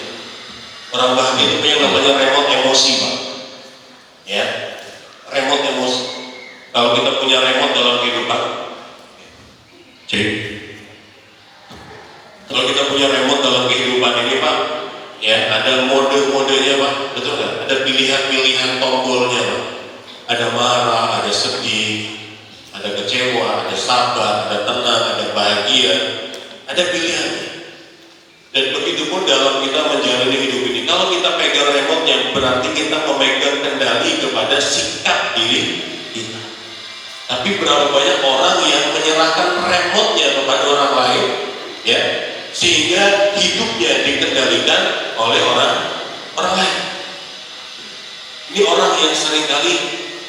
Orang bahagia itu punya namanya remote emosi, Pak. Ya, remote emosi. Kalau kita punya remote dalam kehidupan, cek. Kalau kita punya remote dalam kehidupan ini, Pak, ya ada mode-modenya, Pak. Betul nggak? Ada pilihan-pilihan tombolnya, Pak. Ada marah, ada sedih, ada kecewa, ada sabar, ada tenang, ada bahagia. Ada pilihan. Dan begitu pun dalam kita menjalani hidup ini, kalau kita pegang remote-nya, berarti kita memegang kendali kepada sikap diri kita. Tapi berapa banyak orang yang menyerahkan remote-nya kepada orang lain, ya, sehingga hidupnya dikendalikan oleh orang lain. Ini orang yang seringkali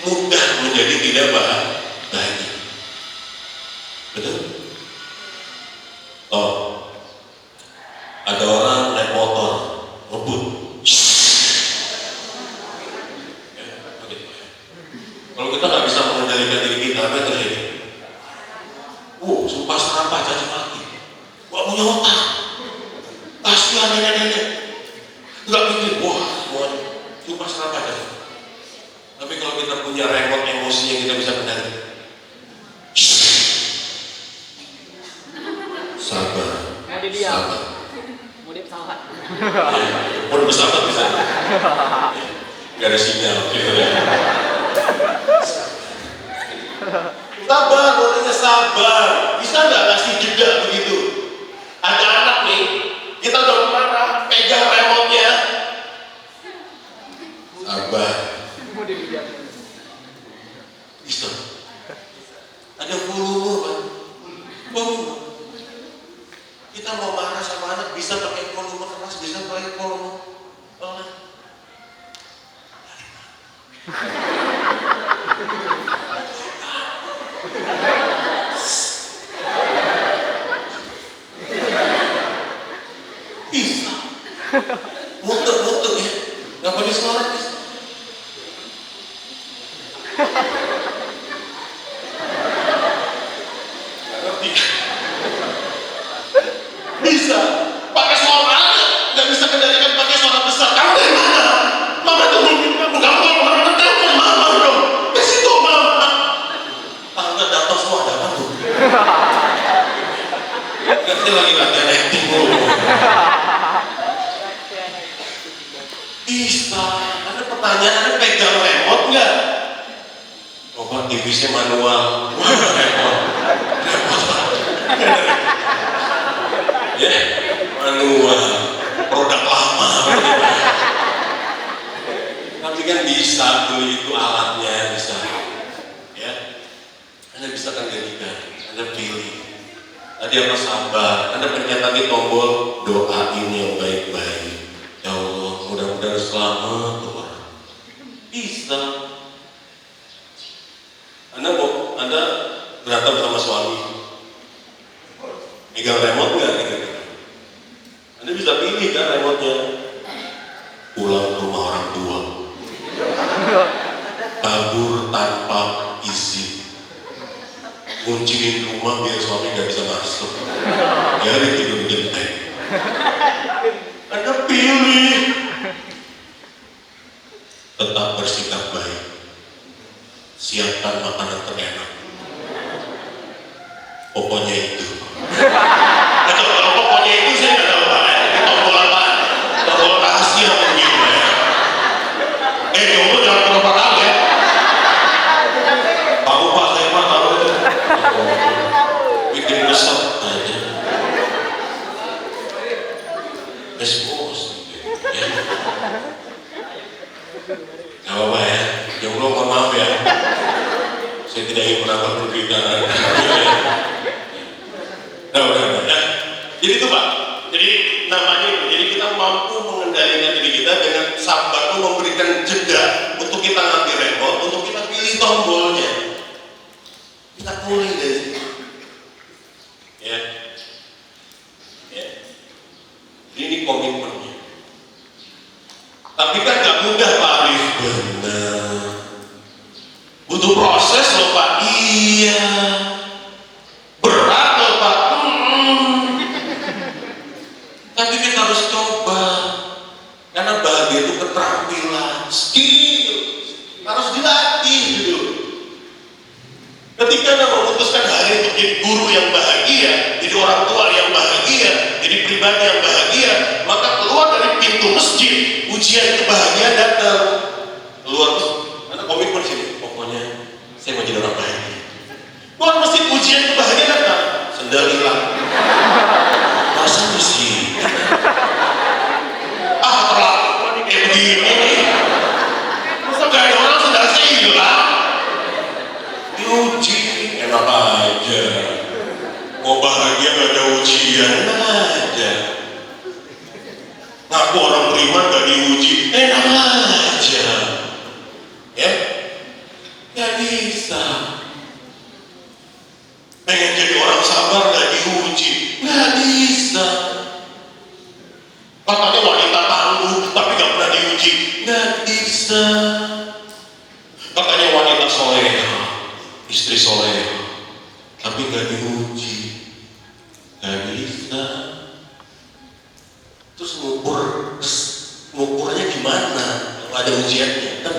mudah menjadi tidak bahagia. Betul? Oh. Ada orang naik motor, ngebut. Ya, kalau kita nggak bisa mengendalikan diri kita, apa yang terjadi? Sumpah serapah, caci maki. Gak punya otak. Kasihan nenek-nenek. Nggak mikir, semuanya. Sumpah serapah, caci maki. Tapi kalau kita punya remote emosi yang kita bisa kendalikan. Sabar. Sabar. Mau dia pesawat. Mau bersahabat bisa. Gak ada sinyal gitu ya. Sabar, orangnya sabar. Bisa nggak kasih jeda begitu? Ada anak nih, kita udah marah, pegang remote-nya. Sabar. Bisa. Ada volume, Pak. Volume. Kita mau marah sama anak, bisa pakai volume keras, bisa pakai volume pelan. Bisa. Muter-muter ya. Nggak boleh suara bisa. Nggak ngerti. Bisa. Pakai suara aja. Nggak bisa kendalikan pakai suara besar. Kamu dari mana? Mama tungguin kamu. Kamu kalau mana telepon mama dong. Ke situ mama. Tangga datang semua ada apa tuh? Nanti lagi latihan acting dulu. Bisa. Ada pertanyaan, ada pegang remote nggak? Oh Pak, TV-nya manual. Wah, remote. Ya, manual. Produk lama. Tapi kan bisa beli itu alatnya, bisa. Ya, Anda bisa kendalikan, Anda pilih. Tadi apa sabar, Anda pencet tadi tombol doain yang baik-baik. Ya Allah, mudah-mudahan selamat Tuhan. Bisa. Anda berantem sama suami, megang remote nggak? Anda bisa pilih kan remote-nya. Pulang ke rumah orang tua, kabur tanpa izin, kunciin rumah biar suami nggak bisa masuk. Ya tidur genteng. Anda pilih. Tetap bersikap baik. Siapkan makanan terenak. Pokoknya itu. Kalau pokoknya itu saya nggak tahu Pak. Ini tombol apa? Tombol rahasia mungkin ya. Jomblo jangan berapa kali ya. Tahu Pak, saya Pak tahu itu. Bikin besar aja. Expose. Ya. Gak apa-apa ya. Jomblo mohon maaf ya. Saya tidak ingin menambah penderitaan. Udah ya. Jadi itu Pak. Jadi namanya itu. Jadi kita mampu mengendalikan diri kita dengan sabar itu memberikan jeda untuk kita ngambil remote, untuk kita pilih tombolnya. Kita mulai dari situ. Ya. Ya. Ini komitmennya. Tapi kan gak mudah Pak Arif. Benar. Butuh proses loh Pak. Iya. Berat loh Pak. Tapi kita harus coba. Karena bahagia itu keterampilan, skill. Harus dilatih gitu. Ketika Anda memutuskan hari untuk jadi guru yang bahagia, jadi orang tua yang bahagia, jadi pribadi yang bahagia, maka keluar dari pintu masjid, ujian kebahagiaan datang. Keluar Anda komitmen sini. Pokoknya saya mau jadi orang bahagia. Keluar masjid, ujian kebahagiaan datang. Sendal hilang. Masa sih? Terlalu kayak begini nih. Masa gak ada orang sendal saya hilang? Diuji, enak aja. Mau bahagia gak ada ujian, enak aja. Ngaku orang beriman gak diuji, enak aja. Ya? Gak bisa. Pengen jadi orang sabar gak diuji, gak bisa. Katanya wanita tangguh tapi gak pernah diuji, gak bisa. Katanya wanita soleha, istri soleha, tapi gak diuji, gak bisa. Terus ngukurnya gimana? Kalau ada ujiannya, kan?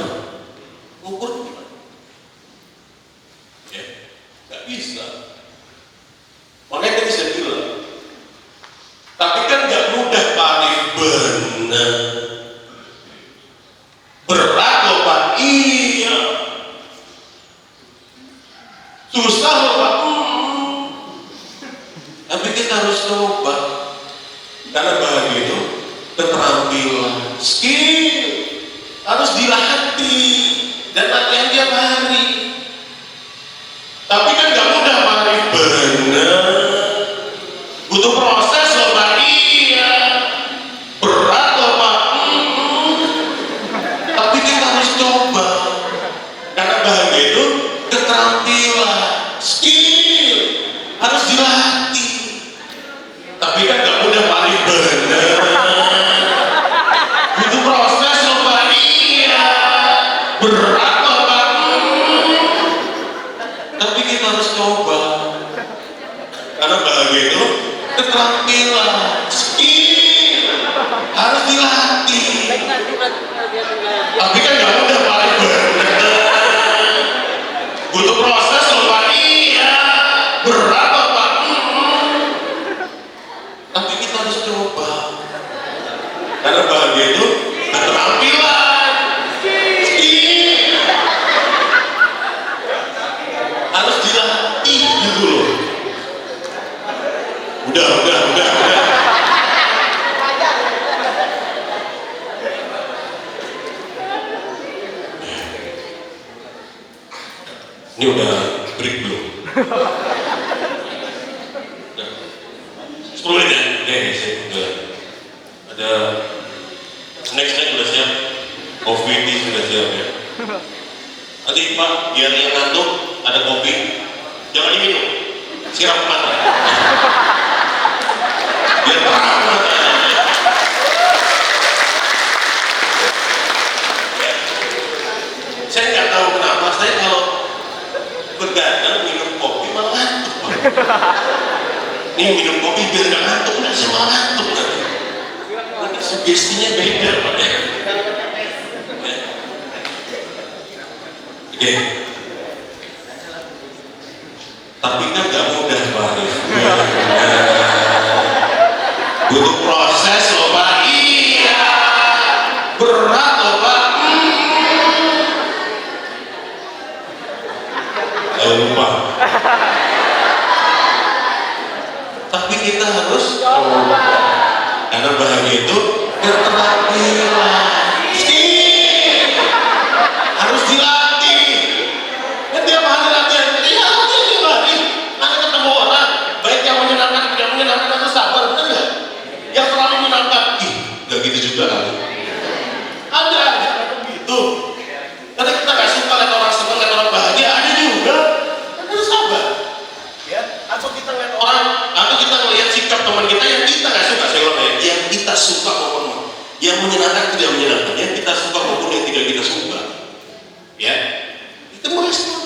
Ngukur gimana? Ya, gak bisa. Makanya tadi saya bilang, tapi kan gak mudah Pak Arif. Benar. keterampilan, skill harus dilatih dan latihan tiap hari. Tapi kan gak mudah Pak Arif, bener, butuh proses loh Pak. Iya, berat loh Pak. Tapi kita harus coba, karena bahagia itu keterampilan, skill harus dilatih. Tapi kan gak mudah Pak Arif, bener, butuh proses loh Pak. Iya, berat loh Pak. Tapi kita harus coba, karena bahagia itu keterampilan, skill harus dilatih. Tapi kan gak mudah Pak Arif, bener, butuh proses loh Pak. Iya, berat loh Pak. Tapi kita harus coba, karena bahagia itu keterampilan, skill harus dilatih gitu loh. Udah. Ini udah break belum? Udah. 10 menit ya? Oke, udah. Ada snack udah siap, coffee tea sudah siap ya. Nanti Pak, biar yang ngantuk ada kopi, jangan diminum, siram mata. Biar terang mata. Saya nggak tahu kenapa saya kalau begadang minum kopi malah ngantuk Pak. Ini minum kopi biar nggak ngantuk, nggak saya malah ngantuk nanti. Nanti sugestinya beda Pak ya. Oke. Tapi kan gak mudah Pak Arif. Butuh proses loh Pak. Iya, berat loh Pak. Lupa. Tapi kita harus coba, karena bahagia itu keterampilan, skill harus dilatih. Kan tiap hari latihan, iya latihan tiap hari. Anda ketemu orang, baik yang menyenangkan, yang menyenangkan atau sabar, benar nggak? Yang terlalu menyenangkan, nggak gitu juga kali. Ada aja begitu. Karena kita nggak suka lihat orang senang, lihat orang bahagia, ada juga. Kan harus sabar. Ya, atau kita lihat orang, atau kita melihat sikap teman kita yang kita nggak suka, saya ulang ya, yang kita suka maupun yang menyenangkan tidak menyenangkan, yang kita suka maupun yang tidak kita suka, ya, kita merespon.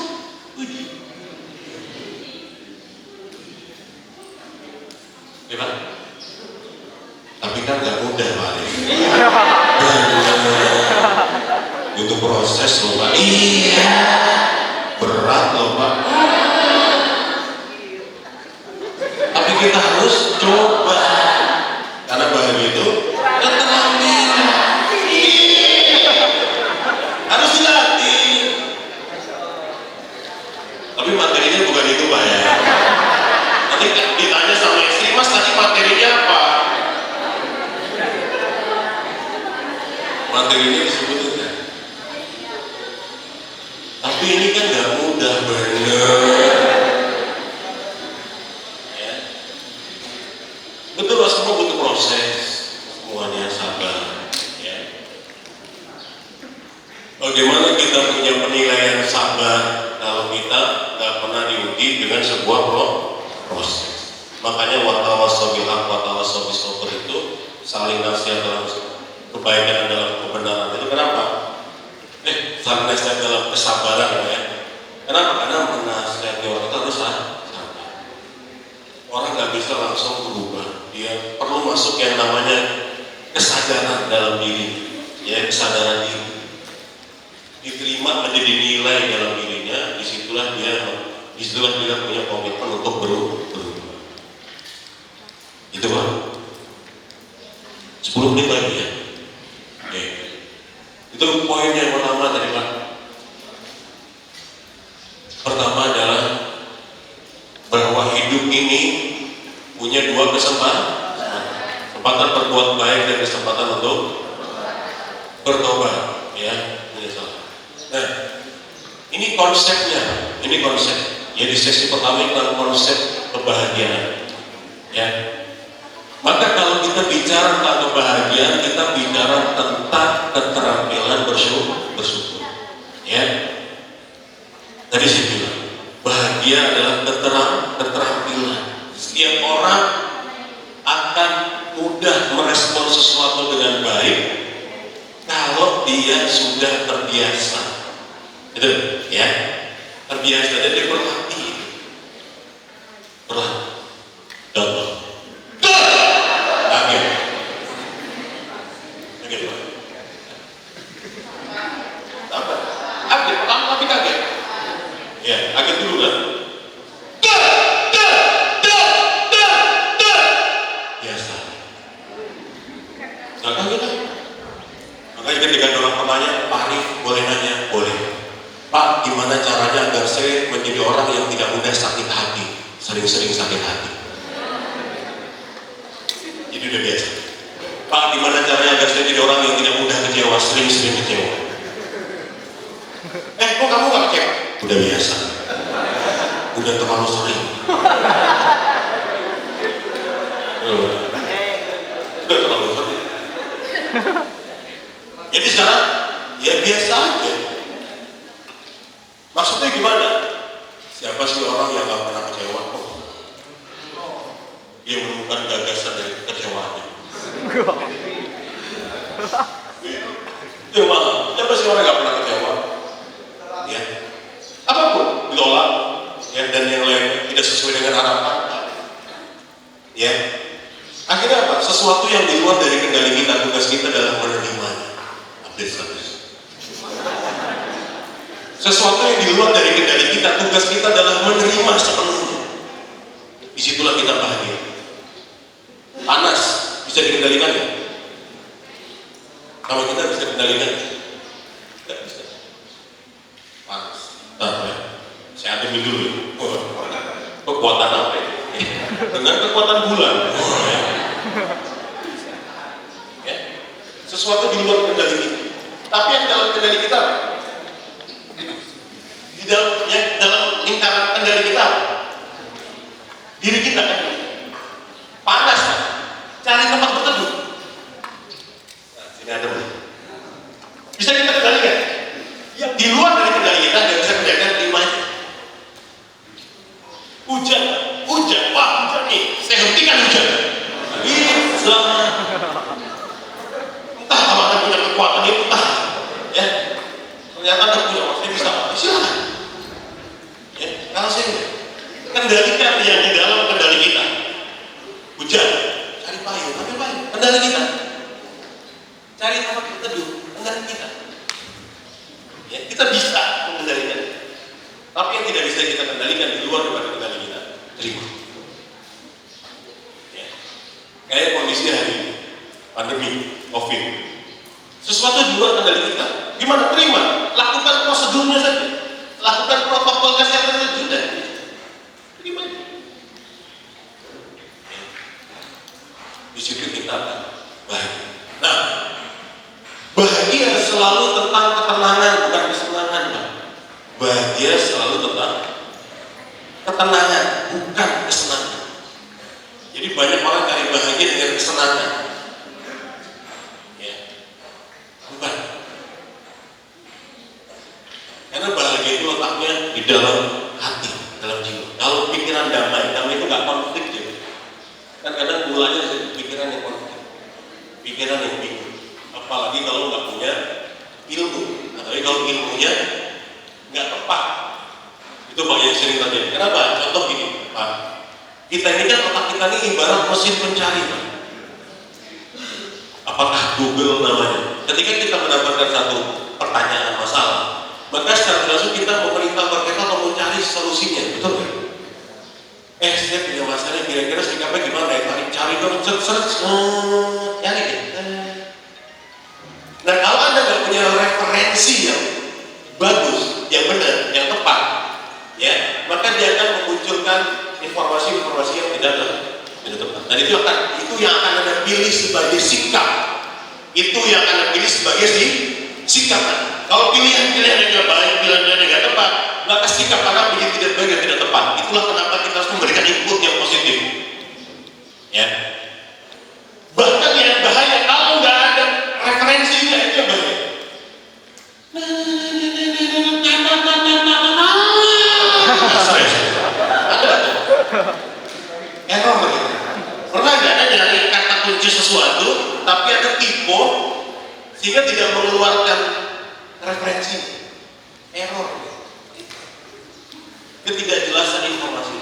Ya Pak? Tapi kan nggak mudah Pak Arif. Butuh proses loh Pak. Iya, berat loh Pak. Tapi kita harus coba, karena bahagia itu keterampilan, harus dilatih. Tapi materinya bukan itu Pak ya. Nanti ditanya sama istri, Mas tadi materinya apa? Materinya disebutin ya. Tapi ini kan gak mudah, bener. Ya. Betul lah, semua butuh proses, semuanya sabar. Ya. Bagaimana kita punya penilaian sabar kalau kita gak pernah diuji dengan sebuah proses? Makanya watawasau bil haq watawasau bis sabr itu saling nasihat dalam kebaikan dan dalam kebenaran. Itu kenapa? Saling nasihat dalam kesabaran ya. Kenapa? Karena menasihati orang itu harus sabar. Orang nggak bisa langsung berubah. Dia perlu masuk yang namanya kesadaran dalam diri, ya kesadaran diri. Diterima menjadi nilai dalam dirinya. Disitulah dia punya komitmen untuk berubah. Itu Pak. 10 menit lagi ya. Oke. Itu poin yang pertama tadi Pak. Pertama adalah bahwa hidup ini punya dua kesempatan berbuat baik dan kesempatan kesempatan untuk bertobat, ya. Nah, ini konsepnya, Ya, di sesi pertama tentang konsep kebahagiaan, ya. Maka kalau kita bicara tentang kebahagiaan, kita bicara tentang keterampilan bersyukur, ya. Tadi saya bilang, bahagia adalah keterampilan. Setiap orang akan mudah merespon sesuatu dengan baik kalau dia sudah terbiasa, gitu, ya. Terbiasa, dan dia berlatih. Contoh. Kaget. Pak. Apa? Kaget, pertama tapi kaget. Ya, kaget dulu kan. Biasa. Gak kaget kan? Makanya ketika orang tanya, Pak Arif boleh nanya? Boleh. Pak, gimana caranya agar saya menjadi orang yang tidak mudah sakit hati, sering-sering sakit hati? Jadi udah biasa. Pak, gimana caranya agar saya jadi orang yang tidak mudah kecewa, sering-sering kecewa? Kok kamu gak kecewa? Udah biasa. Udah terlalu sering. Udah terlalu sering. Jadi sekarang, ya biasa aja. Maksudnya gimana? Siapa sih orang yang gak pernah kecewa? Dia menemukan gagasan dari kekecewaannya. Itu malah, siapa sih orang yang gak pernah kecewa? Ya, apapun ditolak, ya, dan yang lain tidak sesuai dengan harapan. Ya, akhirnya apa? Sesuatu yang di luar dari kendali kita, tugas kita adalah menerimanya. Update status. Sesuatu yang di luar dari kendali kita, tugas kita adalah menerima sepenuhnya. Disitulah kita bahagia. Panas bisa dikendalikan ya? Kalau kita bisa kendalikan, tidak bisa. Panas. Ya. Saya ambil dulu. Kekuatan apa ya? Dengan kekuatan bulan. Ya. Sesuatu di luar kendali kita. Tapi yang dalam kendali kita, di dalam lingkaran kendali kita, diri kita kan panas kan? Cari tempat berteduh. Nah, sini ada bisa kita kendalikan. Yang di luar dari kendali kita nggak bisa kendalikan limanya. Hujan, wah hujan nih, saya hentikan hujan. Ini selama entah kalau anda punya kekuatan itu, entah, ya. Ternyata anda punya waktu bisa, silakan. Ya, kalau saya kendalikan yang di dalam kendali kita. Hujan, cari payung, ambil payung, kendali kita. Cari tempat berteduh, kendali kita. Ya, kita bisa mengendalikan. Tapi yang tidak bisa kita kendalikan di luar daripada kendali kita, terima. Ya. Kayak kondisi hari ini, pandemi, COVID. Sesuatu di luar kendali kita, gimana? Terima, lakukan prosedurnya saja, lakukan protokol kesehatan saja, sudah. Terima. Di situ kita akan bahagia. Nah, bahagia selalu tentang ketenangan, bukan kesenangan. Bahagia selalu tentang ketenangan, bukan kesenangan. Jadi banyak orang cari bahagia dengan kesenangan. Ya, bukan. Karena bahagia itu letaknya di dalam hati, dalam jiwa. Kalau pikiran damai itu nggak konflik ya. Kan kadang mulanya dari pikiran yang konflik, pikiran yang bingung. Apalagi kalau nggak punya ilmu, atau kalau ilmunya nggak tepat, itu banyak yang sering terjadi. Kenapa? Contoh gini, Pak. Kita ini kan otak kita ini ibarat mesin pencari, Pak. Apakah Google namanya? Ketika kita mendapatkan satu pertanyaan masalah, maka secara langsung kita memerintah mereka untuk mencari solusinya, betul nggak? Saya punya masalah, kira-kira sikapnya gimana ya? Cari dong, cari deh. Nah, kalau Anda nggak punya referensi yang bagus, yang benar, yang tepat, ya, maka dia akan memunculkan informasi-informasi yang tidak tepat. Dan itu yang akan Anda pilih sebagai sikap Itu yang Anda pilih sebagai sikap. Kalau pilihan-pilihan yang tidak baik, pilihan-pilihan yang tidak tepat, maka sikap Anda menjadi tidak baik dan tidak tepat. Itulah kenapa kita harus memberikan input yang positif. Ya. Bahkan yang bahaya kalau nggak ada referensinya itu yang bahaya. Error gitu. Pernah nggak ada nyari kata kunci sesuatu, tapi ada tipe sehingga tidak mengeluarkan referensi. Error. Ketidakjelasan informasi.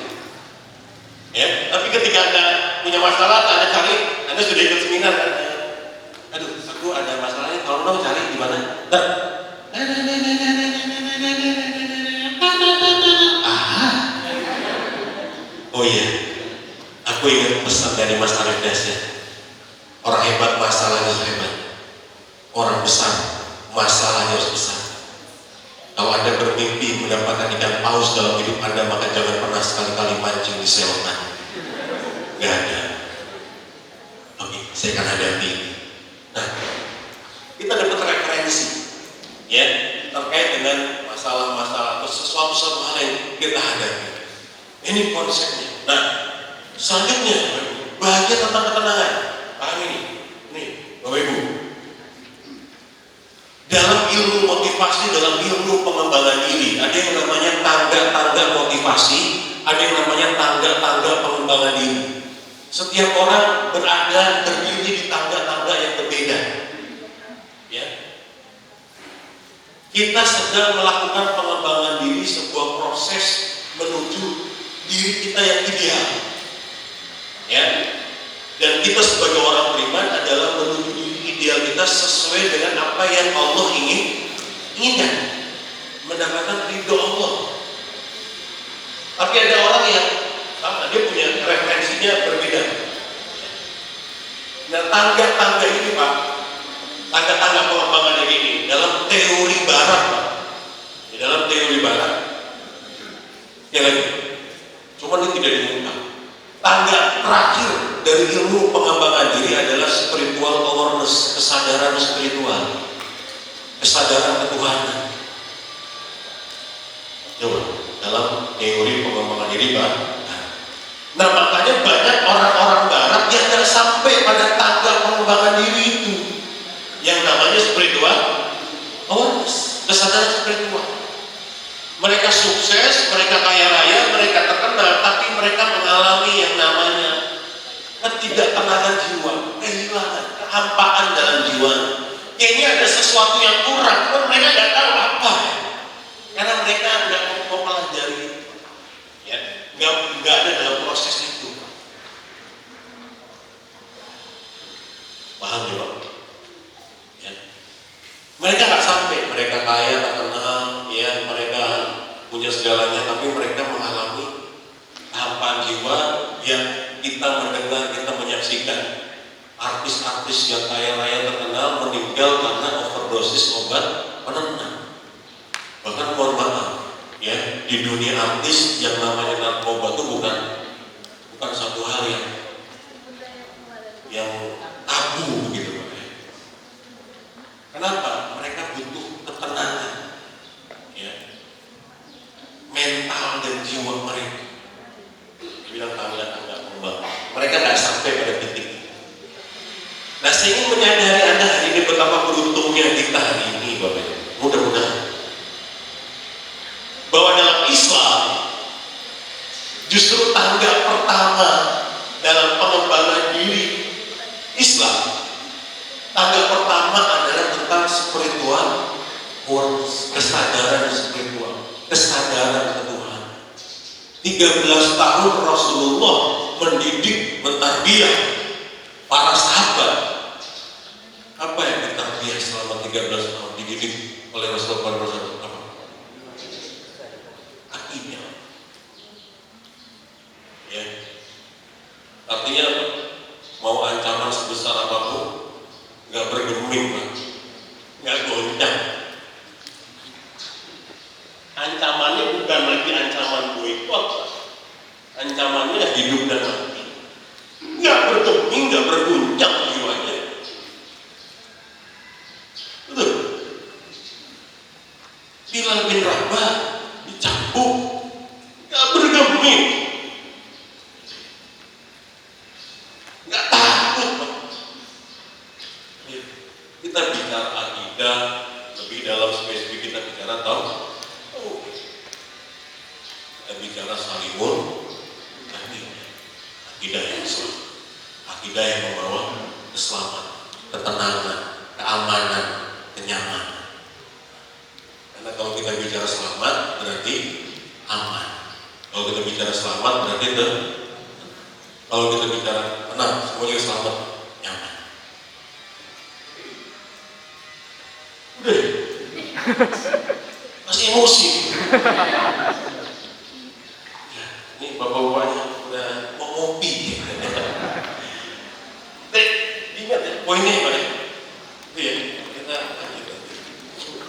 Ya, tapi ketika Anda punya masalah, Anda cari, Anda sudah ikut seminar, aduh, aku ada masalahnya, tolong dong cari di mana. Oh iya, aku ingat pesan dari Mas Arif Dasya. Orang hebat masalahnya hebat, orang besar masalahnya harus besar. Kalau Anda bermimpi mendapatkan ikan paus dalam hidup Anda, maka jangan pernah sekali-kali mancing di selokan. Gak ada. Oke, saya akan hadapi ini. Nah, kita dapat referensi, ya, terkait dengan masalah-masalah atau sesuatu hal yang kita hadapi. Ini konsepnya. Nah, selanjutnya bahagia tentang ketenangan. Paham ini? Nih, Bapak Ibu. Dalam ilmu motivasi, dalam ilmu pengembangan diri, ada yang namanya tangga-tangga motivasi, ada yang namanya tangga-tangga pengembangan diri. Setiap orang berada terdiri di tangga-tangga yang berbeda. Ya. Kita sedang melakukan pengembangan diri, sebuah proses menuju diri kita yang ideal. Ya. Dan kita sebagai orang beriman adalah menuju diri ideal kita sesuai dengan apa yang Allah inginkan, mendapatkan ridho Allah. Tapi ada orang yang sama, dia punya referensinya berbeda. Nah, tangga-tangga ini Pak, tangga-tangga pengembangan yang ini dalam teori Barat Pak, di dalam teori Barat, ya lagi, cuma ini tidak diungkap. Tangga terakhir dari ilmu pengembangan diri adalah spiritual awareness, kesadaran spiritual, kesadaran ketuhanan. Coba dalam teori pengembangan diri Pak. Nah, makanya banyak orang-orang Barat yang tidak sampai pada tangga pengembangan diri itu, yang namanya spiritual awareness, kesadaran spiritual. Mereka sukses, mereka kaya raya, mereka terkenal, tapi mereka mengalami yang namanya ketidaktenangan jiwa, kehilangan, kehampaan dalam jiwa. Kayaknya ada sesuatu yang kurang, tapi mereka nggak tahu apa. Karena mereka nggak mau pelajari, ya, nggak ada dalam proses itu. Paham ya Pak? Ya. Mereka nggak sampai, mereka kaya, terkenal, ya, mereka punya segalanya, tapi mereka mengalami kehampaan jiwa yang kita mendengar, kita menyaksikan artis-artis yang kaya raya terkenal meninggal karena overdosis obat penenang. Bahkan mohon maaf, ya, di dunia artis yang namanya narkoba itu bukan satu hal yang tabu begitu Pak. Kenapa? Mereka butuh ketenangan, ya, mental dan jiwa mereka. Bilang tangga-tangga pengembangan. Mereka nggak sampai pada titik. Nah, saya ingin menyadari Anda hari ini betapa beruntungnya kita hari ini, Bapak. Mudah-mudahan bahwa dalam Islam justru tangga pertama dalam pengembangan diri Islam, tangga pertama adalah tentang spiritual, kesadaran spiritual, kesadaran ketuhanan. 13 tahun Rasulullah mendidik, mentarbiyah para sahabat. Apa yang ditarbiyah selama 13 tahun dididik oleh Rasulullah SAW? Apa? Akidah. Ya. Artinya apa? Mau ancaman sebesar apapun, nggak bergeming, Pak. Nggak goncang. Ancamannya bukan lagi ancaman boikot, ancamannya hidup dan mati. Nggak bergeming, nggak berguncang jiwanya. Bilal bin Rabah dicambuk, nggak bergeming, nggak takut. Kita bicara akidah lebih dalam spesifik, kita bicara tahu. Kita bicara salimul akidah yang Islam, akidah yang membawa keselamatan, ketenangan, keamanan, kenyamanan. Karena kalau kita bicara selamat berarti aman. Kalau kita bicara selamat berarti kalau kita bicara tenang, semuanya selamat, nyaman. Udah, masih emosi. Ya, ini bapak-bapaknya udah mau ngopi. Ingat ya, poinnya gimana? Itu ya, kita lanjut.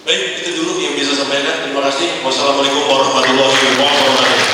Baik, itu dulu yang bisa sampaikan. Terima kasih. Wassalamualaikum warahmatullahi wabarakatuh.